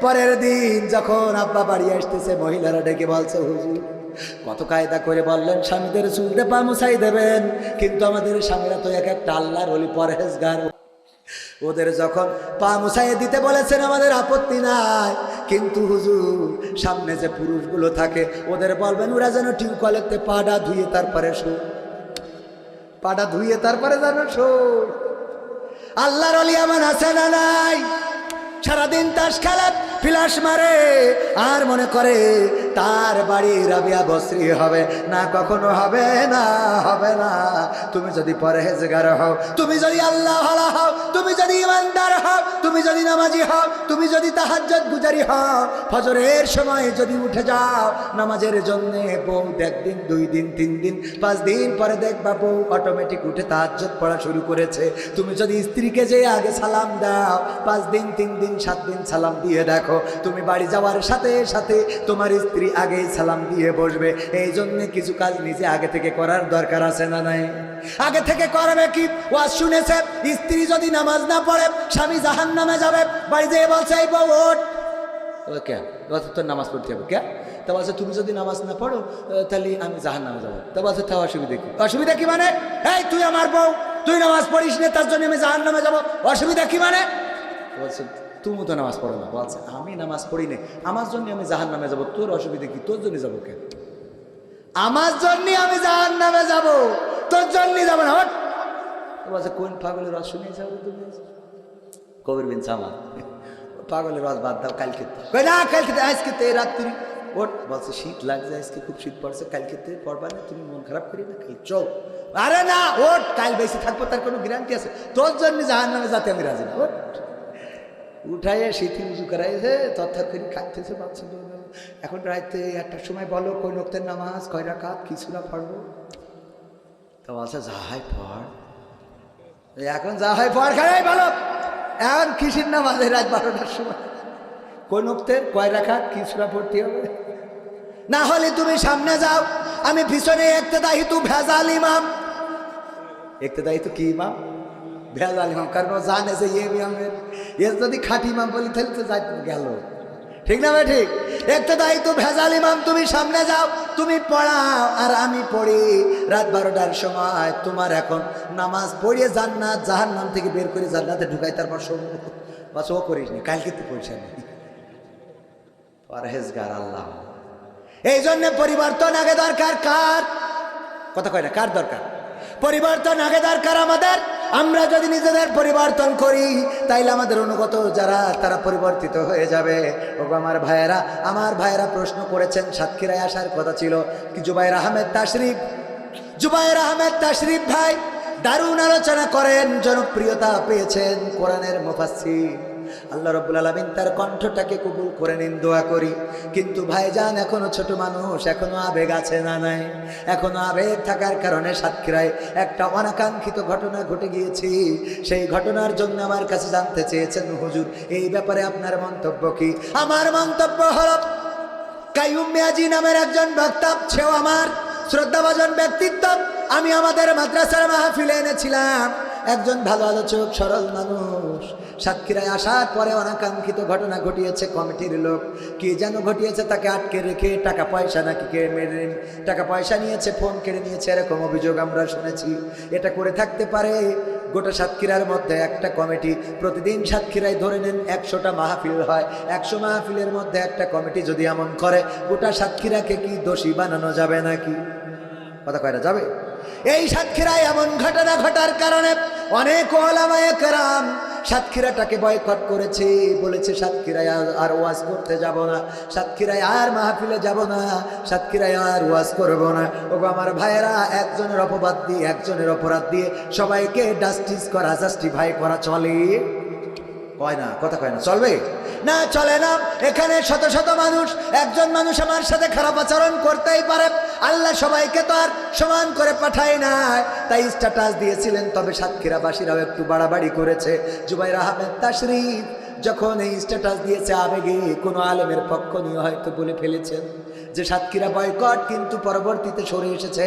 পরের দিন যখন আব্বা বাড়ি আসতেছে, মহিলারা ডেকে বলছে, হুজুর কত কায়দা করে বললেন স্বামীদের চুলতে পা মুছাই দেবেন, কিন্তু আমাদের স্বামীরা তো এক একটা আল্লাহর ওলি পরহেজগার, ওদের যখন পা মুছাইয়ে দিতে বলেছেন আমাদের আপত্তি নাই, কিন্তু হুজুর সামনে যে পুরুষগুলো থাকে ওদের বলবেন ওরা যেন টিউবওয়েলেতে পাটা ধুয়ে তারপরে শো, পাটা ধুয়ে তারপরে যেন শো। আল্লাহর ওলি এমন আছে না নাই? সারাদিন তাস খেলে, ফিলাস মারে, আর মনে করে তার বাড়ি রাবিয়া বসরি হবে না, কখনো হবে না, হবে না। তুমি যদি পরহেজগার হও, তুমি যদি আল্লাহ ভালো হও, তুমি যদি ইমানদার হও, তুমি যদি নামাজি হও, তুমি যদি তাহাজ্জুদ গুজারি হও, ফজরের সময় যদি উঠে যাও নামাজের জন্য, বউ একদিন 2 দিন 3 দিন 5 দিন পরে দেখবা বউ অটোমেটিক উঠে তাহাজ্জুদ পড়া শুরু করেছে। তুমি যদি স্ত্রীকে যে আগে সালাম দাও, 5 দিন 3 দিন 7 দিন সালাম দিয়ে দেখো, তুমি বাড়ি যাওয়ার সাথে সাথে তোমার স্ত্রী আগেই সালাম দিয়ে বসবে। এই জন্য কিছু কাজ নিজে আগে থেকে করার দরকার আছে না নাই? আগে থেকে করবে কি? ওয়াজ শুনেছে স্ত্রী যদি নামাজ না পড়ে স্বামী জাহান্নামে যাবে, বাড়ি যেয়ে বলছে এই বউ ওঠ, কে তোর নামাজ পড়তে হবে, কে? তা বলছে তুমি যদি নামাজ না পড়ো তাহলে আমি জাহান্নামে যাবো। তা বলছে তা অসুবিধা কি? অসুবিধা কি মানে? এই তুই আমার বউ, তুই নামাজ পড়িস না, তার জন্য আমি জাহান্নামে যাবো, অসুবিধা কি মানে? বলছে তুমি তো নামাজ পড়ো না। বলছে আমি নামাজ পড়ি না, আমার জন্য আমি জাহান্নামে যাবো, তোর অসুবিধা কি? তোর জন্য যাবো কেন? আমার জন্য আমি জাহান্নামে যাবো, তোর জন্য যাবো না। বলছে কোন পাগলের রস শুনিয়ে যাবো তুমি? কবির বিন সামাদ, পাগলের রস বাদ দাও, কালকে না, কালকে আজকে রাত্রি ওঠ। বলছে শীত লাগছে, আজকে খুব শীত পড়ছে, কালকে পড়বা না, তুমি মন খারাপ করি না, কাল চৌ। আরে না ওঠ, কাল বেশি থাকবো তার কোনো গ্যারান্টি আছে? তোর জন্য জাহান্নামে যাতে আমি রাজি না। ওঠ, উঠাইয়ে শীতি উজু করাইছে, তথা করে খাইতেছে বাচ্চা। এখন রাইতে 1টার সময় বলো কোন ওয়াক্তের নামাজ, কয় রাকাত, কি সূরা পড়বো? তো বলছে যা হয় পড়, এখন যা হয় পড়, খাই বলো এখন কিসের নামাজ? রাত 12টার সময় কোন ওয়াক্তের কয় রাকাত, কি সূরা পড়তে হবে? না হলে তুমি সামনে যাও, আমি পিছনে ইক্তেদাই তু ভেজাল ইমাম। ইক্তেদাই তু কি ইমাম? ভেজাল ইমাম, কারণ জানে যে ইমামের এর যদি খাঁটি ইমাম বলি তাহলে তো যাই গেল, ঠিক না ভাই? ঠিক। ইক্তেদাই তু ভেজাল ইমাম, তুমি সামনে যাও, তুমি পড়াও আর আমি পড়ি। রাত 12টার সময় তোমার এখন নামাজ পড়িয়ে জান্নাত জাহান্নাম থেকে বের করে জান্নাতে ঢুকাই, তারপর বাস ও করিস নি, কালকে তো পয়সা নেই। পরহেজগার আল্লাহ। এই জন্য পরিবর্তন আগে দরকার। কার কথা কয় না? কার দরকার? পরিবর্তন আগে দরকার আমাদের। আমরা যদি নিজেদের পরিবর্তন করি তাইলে আমাদের অনুগত যারা তারা পরিবর্তিত হয়ে যাবে। ওগো আমার ভাইয়েরা প্রশ্ন করেছেন, সাতক্ষীরায় আসার কথা ছিল কি? জুবায়ের আহমেদ তাশরিফ ভাই দারুণ আলোচনা করেন, জনপ্রিয়তা পেয়েছেন, কোরআনের মুফাসসির। আল্লাহ রাব্বুল আলামিন তার কণ্ঠটাকে কবুল করে নিন, দোয়া করি। কিন্তু ভাইজান এখনো ছোট মানুষ, এখনো আবেগ আছে না নাই? এখনো আবেগ থাকার কারণে সাতক্ষীরায় একটা অনাকাঙ্ক্ষিত ঘটনা ঘটে গিয়েছি। সেই ঘটনার জন্য আমার কাছে জানতে চেয়েছেন হুজুর এই ব্যাপারে আপনার মন্তব্য কি? আমার মন্তব্য হলো, কাইয়ুম মিয়াজি নামের একজন বক্তা, সেও আমার শ্রদ্ধাভাজন ব্যক্তিত্ব। আমি আমাদের মাদ্রাসার মাহফিলে এনেছিলাম একজন ভালো আলোচক, সরল মানুষ। সাতক্ষীরায় আসার পরে অনাকাঙ্ক্ষিত ঘটনা ঘটিয়েছে কমিটির লোক। কি যেন ঘটিয়েছে, তাকে আটকে রেখে টাকা পয়সা নাকি টাকা পয়সা নিয়েছে, ফোন কেড়ে নিয়েছে, এরকম অভিযোগ আমরা শুনেছি। এটা করে থাকতে পারে গোটা সাতক্ষীরার মধ্যে একটা কমিটি প্রতিদিন সাতক্ষীরায় ধরে নেন 100টা মাহফিল হয়, 100 মাহফিলের মধ্যে একটা কমিটি যদি এমন করে, গোটা সাতক্ষীরাকে কি দোষী বানানো যাবে নাকি? কথা কয়টা যাবে? এই সাতক্ষীরায় এমন ঘটনা ঘটার কারণে অনেক ওলামায়ে কেরাম সাতক্ষীরাটাকে বয়কট করেছে, বলেছে সাতক্ষীরায় আর ওয়াজ করতে যাব না, সাতক্ষীরায় আর মাহফিলে যাব না, সাতক্ষীরায় আর ওয়াজ করব না। ওগো আমার ভাইয়েরা, একজনের অপবাদ দিয়ে, একজনের অপরাধ দিয়ে সবাইকে জাস্টিফাই করা চলে? কয় না, কথা কয় না, চলবে না? চলে না। এখানে শত শত মানুষ, একজন মানুষ আমার সাথে খারাপ আচরণ করতেই পারে, আল্লাহ সবাইকে তো আর সমান করে পাঠায় নাই, তাই স্ট্যাটাস দিয়েছিলেন। তবে সাতক্ষীরাবাসীরাও একটু বাড়াবাড়ি করেছে। জুবাইর আহমেদ তাশরিফ যখন এই স্ট্যাটাস দিয়েছে, আবেগে কোনো আলেমের পক্ষ নিয়ে হয়তো বলে ফেলেছেন যে সাতক্ষীরা বয়কট, কিন্তু পরবর্তীতে সরে এসেছে,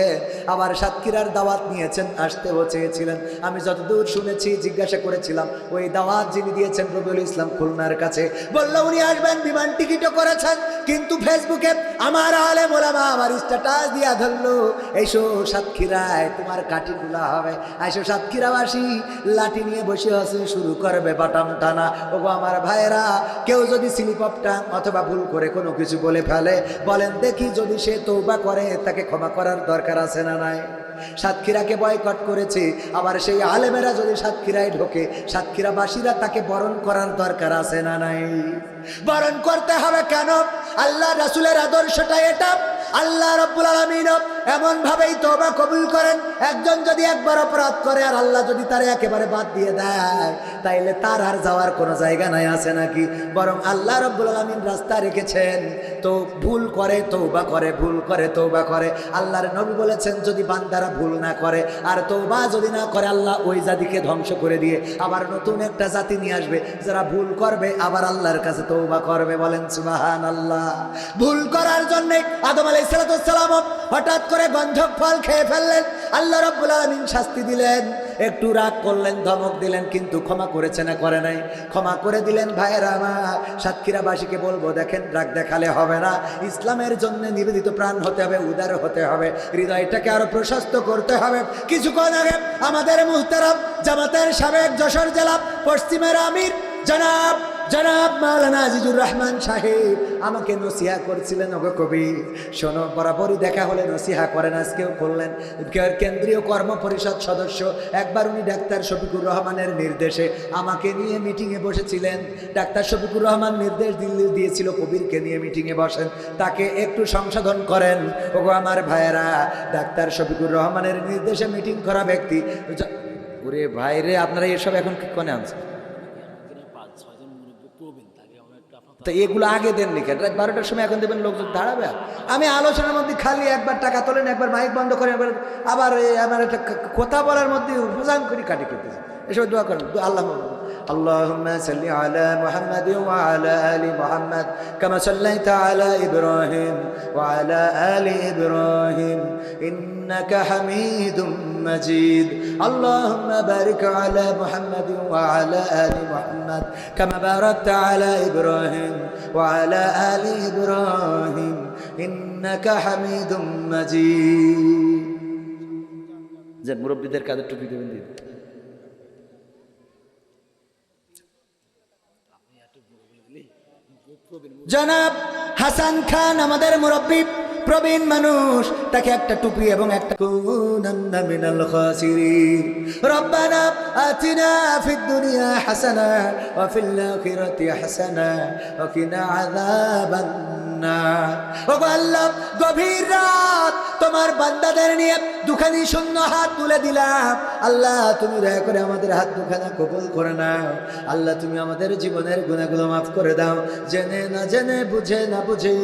আবার সাতক্ষীরার দাওয়াত নিয়েছেন, আসতেও চেয়েছিলেন। আমি যতদূর শুনেছি, জিজ্ঞাসা করেছিলাম, ওই দাওয়াত যিনি দিয়েছেন রবিউল ইসলাম খুলনার কাছে, বললো উনি আসবেন, বিমান টিকিটও করেছেন, কিন্তু ফেসবুকে আমার আলেম ওলামা আমার স্ট্যাটাস দিয়া ধরলো, এইসো সাতক্ষীরায় তোমার কাঠি খোলা হবে, আইসো সাতক্ষীরাবাসী লাঠি নিয়ে বসে আছে, শুরু করবে বাটাম টানা। ওগো আমার ভাইয়েরা, কেউ যদি স্লিপ অফ টাং অথবা ভুল করে কোনো কিছু বলে ফেলে, বলেন দেখি, যদি সে তওবা করে তাকে ক্ষমা করার দরকার আছে না নাই? সাতক্ষীরাকে বয়কট করেছে, আবার সেই আলেমেরা যদি সাতক্ষীরায় ঢোকে, সাতক্ষীরাবাসীরা তাকে বরণ করার দরকার আছে না নাই? বরণ করতে হবে কেন? আল্লাহ রাসূলের আদর্শটা এটা। আল্লাহ রাব্বুল আলামিন এমন ভাবেই তওবা কবুল করেন, একজন যদি একবার অপরাধ করে আর আল্লাহ যদি তারে একেবারে বাদ দিয়ে দেয়, তাইলে তার আর যাওয়ার কোনো জায়গা নাই, আছে নাকি? বরং আল্লাহ রাব্বুল আলামিন রাস্তা রেখেছেন, তো ভুল করে তওবা করে, ভুল করে তওবা করে। আল্লাহর নবী বলেছেন, যদি বান্দারা ভুল না করে আর তওবা যদি না করে, আল্লাহ ওই জাতিকে ধ্বংস করে দিয়ে আবার নতুন একটা জাতি নিয়ে আসবে, যারা ভুল করবে আবার আল্লাহর কাছে তওবা করবে। বলেন সুবহানাল্লাহ। ভুল করার জন্য আদম আলাইহিস সালাম হঠাৎ করে গন্ধক ফল খেয়ে ফেললেন, আল্লাহ রাব্বুল আলামিন শাস্তি দিলেন, একটু রাগ করলেন, ধমক দিলেন, কিন্তু ক্ষমা করেছে না করে নাই? ক্ষমা করে দিলেন। ভাইয়েরা আমার, সাতক্ষীরাবাসীকে বলবো, দেখেন রাগ দেখালে হবে না, ইসলামের জন্য নিবেদিত প্রাণ হতে হবে, উদার হতে হবে, হৃদয়টাকে আরো প্রশস্ত করতে হবে। কিছুক্ষণ আগে আমাদের মুহতারাম জামাতের সাবেক যশোর জেলা পশ্চিমের আমির জনাব মাওলানা আজিজুর রহমান সাহেব আমাকে নসিহা করছিলেন, ওগো কবি শোনো, বরাবরই দেখা হলে নসিহা করেন, আজকেও করলেন। কেন্দ্রীয় কর্ম পরিষদ সদস্য, একবার উনি ডাক্তার শফিকুর রহমানের নির্দেশে আমাকে নিয়ে মিটিংয়ে বসেছিলেন। ডাক্তার শফিকুর রহমান নির্দেশ দিয়েছিল কবিরকে নিয়ে মিটিংয়ে বসেন, তাকে একটু সংশোধন করেন। ওগো আমার ভাইয়েরা, ডাক্তার শফিকুর রহমানের নির্দেশে মিটিং করা ব্যক্তি, ওরে ভাইরে, আপনারা এসব এখন কোনে আনছেন? তো এগুলো আগে দেন লিখে, 12টার সময় এখন দেবেন, লোকজন দাঁড়াবে। আমি আলোচনার মধ্যে খালি একবার টাকা তোলেন, একবার মাইক বন্ধ করেন, আবার আমার একটা কথা বলার মধ্যে উপজান করি কাটি করতেছে। এসব দোয়া করেন, আল্লাহ اللهم صل على محمد وعلى آل محمد كما صليت على إبراهيم وعلى آل إبراهيم إنك حميد مجيد اللهم بارك على محمد وعلى آل محمد كما باركت على إبراهيم وعلى آل إبراهيم إنك حميد مجيد যে মুরব্বীদের কাঁধে টুপি দেবেন দিন। জনাব হাসান খান আমাদের মুরব্বী, প্রবীণ মানুষ, তাকে একটা টুপি এবং একটা কুনান্না মিনাল খাসিরিন রব্বানা আতিনা ফিদ দুনিয়া হাসানা ওয়া ফিল আখিরাতি হাসানা ওয়া কিনা আযাবান নার। ও আল্লাহ, গভীর রাত তোমার বান্দাদের নিয়ে দুখানি শূন্য হাত তুলে দিলাম। আল্লাহ, তুমি দয়া করে আমাদের হাত দুখানা কবুল করে নাও। আল্লাহ, তুমি আমাদের জীবনের গুনাহগুলো মাফ করে দাও। জেনে না জেনে, বুঝে না বুঝে,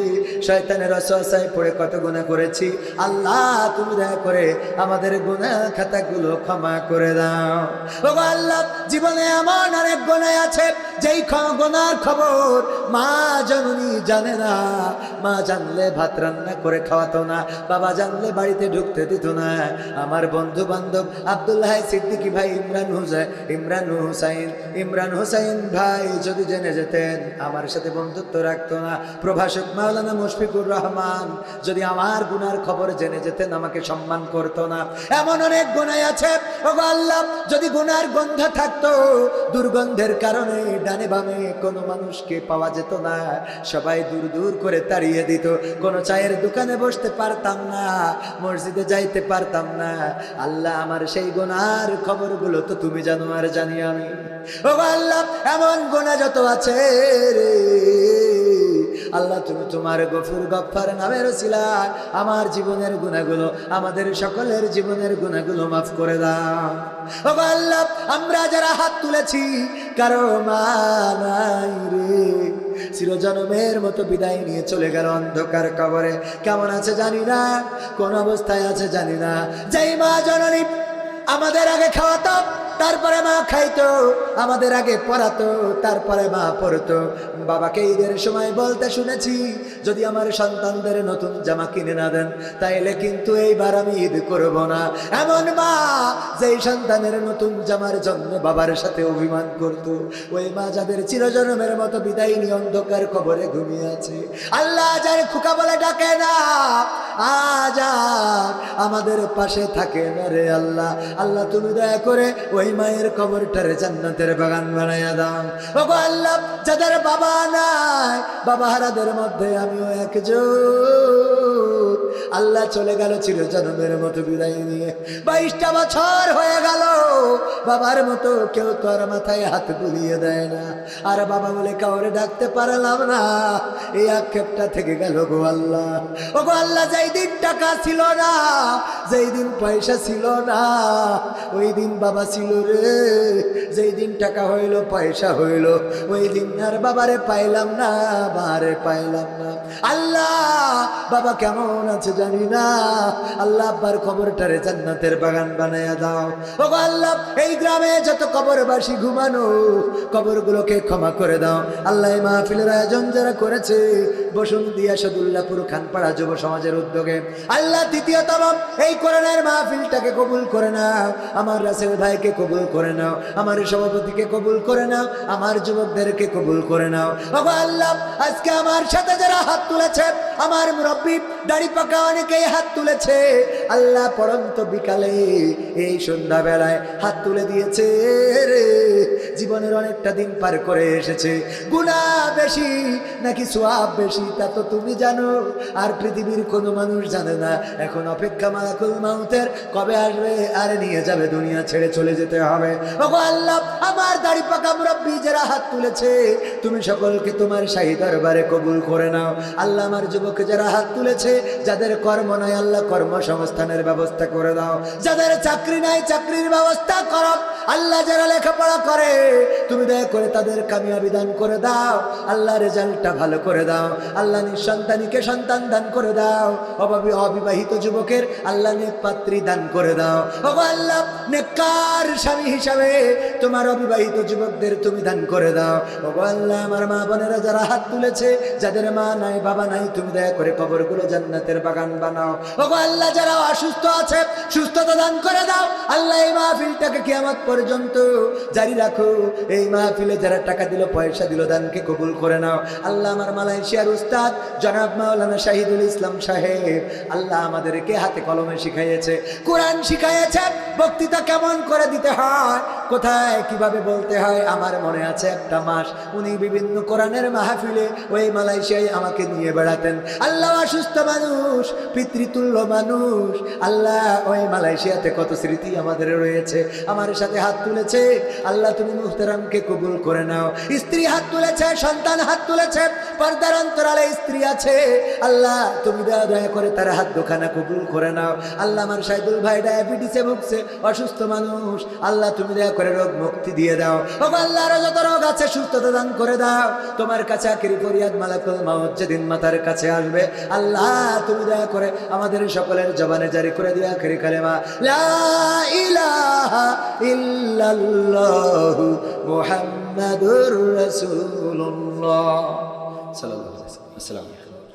শয়তানের ওয়াসওয়াসায় পড়ে কত গুনাহ করেছি। আল্লাহ, তুমি দয়া করে আমাদের গুনাহ খাতাগুলো ক্ষমা করে দাও। ও আল্লাহ, জীবনে এমন অনেক গুনাহ আছে যেই গুনার খবর মা জননী জানে না। মা জানলে ভাত রান্না করে খাওয়াতো না, বাবা জানলে বাড়িতে ঢুকতে দিত না। আমার বন্ধু বান্ধব আব্দুল্লাহ সিদ্দিকী ভাই, ইমরান হুসাইন ভাই যদি জেনে যেতেন আমার সাথে বন্ধুত্ব রাখতো না। প্রভাষক মাওলানা মুশফিকুর রহমান যদি আমার গুনার খবর জেনে যেতেন আমাকে সম্মান করতো না। এমন অনেক গুনাহ আছে। ওগো আল্লাহ, যদি গুনাহ ওনার গন্ধ থাকতো, দুর্গন্ধের কারণে ডানে বামে কোনো মানুষকে পাওয়া যেত না, সবাই দূর দূর করে তাড়িয়ে দিত। কোনো চায়ের দোকানে বসতে পারতাম না, মসজিদে যাইতে পারতাম না। আল্লাহ আমার সেই গুনার খবরগুলো তো তুমি জানো আর জানি আমি। ও আল্লাহ, এমন গুনাহ যত আছে রে আল্লাহ, তুমি তোমার গফুর গফফার নামের ওসিলায় আমার জীবনের গুনাহগুলো, আমাদের সকলের জীবনের গুনাহগুলো মাফ করে দাও। ও আল্লাহ, আমরা যারা হাত তুলেছি কারো মা নাই রে, চিরজন্মের মতো বিদায় নিয়ে চলে গেল অন্ধকার কবরে। কেমন আছে জানি না, কোন অবস্থায় আছে জানি না। যেই মা জননী আমাদের আগে খাওয়াতো, তারপরে মা খাইতো, আমাদের আগে পড়াতো, তারপরে মা পড়তো। বাবাকে ঈদের সময় বলতে শুনেছি, যদি আমার সন্তানদের নতুন জামা কিনে না দেন তাইলে কিন্তু এইবার আমি ঈদ করব না। এমন মা যেই সন্তানের নতুন জামার জন্য বাবার সাথে অভিমান করত, ওই মা যাদের চিরজন্মের মতো বিদায় নিয়ে অন্ধকার কবরে ঘুমিয়ে আছে, আল্লাহ যার খুকা বলে ডাকে না, আজ আর আমাদের পাশে থাকে না রে আল্লাহ। আল্লাহ তুমি দয়া করে ওই মায়ের কবরটারে জান্নাতের বাগান বানাইয়া দাও। ওগো আল্লাহ, যাদের বাবা নাই, বাবা হারাদের মধ্যে আমিও একজন। আল্লাহ চলে গেল চিরজন্মের মতো বিদায় নিয়ে, 22টা বছর হয়ে গেল, বাবার মতো কেউ তো আর মাথায় হাত বুলিয়ে দেয় না, আর বাবা বলে কাউরে ডাকতে পারলাম না। এই আক্ষেপটা থেকে গেল গো আল্লাহ। ওগো আল্লাহ, যেই দিন টাকা ছিল না, যেই দিন পয়সা ছিল না, ওই দিন বাবা ছিল রে। যেই দিন টাকা হইল, পয়সা হইল, ওই দিন আর বাবারে পাইলাম না, বাবারে পাইলাম না। আল্লাহ, বাবা কেমন আছে জানি না, আল্লাহ আব্বার কবরটারে জান্নাতের বাগান বানাইয়া দাও। ওগো আল্লাহ, এই গ্রামে যত কবরবাসী ঘুমানো, কবরগুলোকে ক্ষমা করে দাও। আল্লাহ, এই মাহফিলের আয়োজন যারা করেছে বসুন্তিয়া সদুল্লাপুর খানপাড়া যুব সমাজের উদ্যোগে, আল্লাহ তৃতীয়তম এই কোরআনের মাহফিলটাকে কবুল করে নাও। আমার রাসেল ভাইকে কবুল করে নাও, আমার সভাপতিকে কবুল করে নাও, আমার যুবকদেরকে কবুল করে নাও। ওগো আল্লাহ, আজকে আমার সাথে যারা হাত তুলেছে, আমার মুরব্বী দাড়ি পাকা অনেকেই হাত তুলেছে, আল্লাহ পড়ন্ত বিকালে এই সন্ধ্যা বেলায় হাত তুলে দিয়েছে রে। জীবনের অনেকটা দিন পার করে এসেছে, গুনাহ বেশি নাকি সওয়াব বেশি তা তো তুমি জানো, আর পৃথিবীর কোনো মানুষ জানে না। এখন অপেক্ষা মালাকুল মাউতের কবে আসবে আর নিয়ে যাবে, দুনিয়া ছেড়ে চলে যেতে হবে। ওগো আল্লাহ, আমার দাড়ি পাকা মুরব্বী যারা হাত তুলেছে, তুমি সকলকে তোমার শাহী দরবারে কবুল করে নাও। আল্লাহ, আমার যুবক যারা হাত তুলেছে, যাদের কর্ম নাই আল্লাহ কর্মসংস্থানের ব্যবস্থা করে দাও, যাদের চাকরি নাই চাকরির ব্যবস্থা করো। আল্লাহ, যারা লেখাপড়া করে তুমি দয়া করে তাদের কামিয়াবি দান করে দাও। আল্লাহ, রেজাল্টটা ভালো করে দাও। আল্লাহ, নিঃসন্তানীকে সন্তান দান করে দাও। অবিবাহিত যুবকের আল্লাহ নেক পাত্রী দান করে দাও। ওগো আল্লাহ, নেককার স্বামী হিসাবে তোমার অবিবাহিত যুবকদের তুমি দান করে দাও। ওগো আল্লাহ, আমার মা বোনেরা যারা হাত তুলেছে, যাদের মা নাই বাবা নাই, তুমি দয়া করে কবরগুলো জান্নাতের বাগান বানাও। ওগো আল্লাহ, যারা অসুস্থ আছে সুস্থতা দান করে দাও। আল্লাহ, এই মাহফিলটাকে কিয়ামত পর্যন্ত জারি রাখো। এই মাহফিলে যারা টাকা দিল, পয়সা দিল, দানকে কবুল করে নাও। আল্লাহ, আমার মালয়েশিয়ার উস্তাদ জনাব মাওলানা শাহিদুল ইসলাম সাহেব, আল্লাহ আমাদেরকে হাতে কলমে শিখাইয়েছে, কোরআন শিখাইয়েছে, বক্তৃতা কেমন করে দিতে হয়, কোথায় কিভাবে বলতে হয়। আমার মনে আছে একটা মাস উনি বিভিন্ন কোরআনের মাহফিলে ওই মালয়েশিয়ায় আমাকে নিয়ে বেড়াতেন। আল্লাহ, অসুস্থ মানুষ, পিতৃতুল্য মানুষ, আল্লাহ ওই মালয়েশিয়াতে কত স্মৃতি আমাদের রয়েছে। আমার সাথে হাত তুলেছে, আল্লাহ তুমি মুহতারামকে কবুল করে নাও। স্ত্রী হাত তুলেছে, সন্তান হাত তুলেছে, পর্দার অন্তরালে স্ত্রী আছে, আল্লাহ তুমি দয়া করে তার হাত দুখানা কবুল করে নাও। আল্লাহ, আমার শাহিদুল ভাই ডায়াবেটিসে ভুগছে, অসুস্থ মানুষ, আল্লাহ তুমি দয়া করে রোগ মুক্তি দিয়ে দাও। ও আল্লাহ, আরো যত রোগ আছে সুস্থতা দান করে দাও। তোমার কাছে আখিরি ফরিয়াদ মালাকুল মাউত যেদিন মাথার কাছে আসবে, আল্লাহ তুমি দয়া করে আমাদের সকলের জবানে জারি করে দিও আখিরি কালেমা লা ইলাহা ইল্লাল্লাহু মুহাম্মাদুর রাসূলুল্লাহ সাল্লাল্লাহু আলাইহি ওয়াসাল্লাম। আসসালামু আলাইকুম।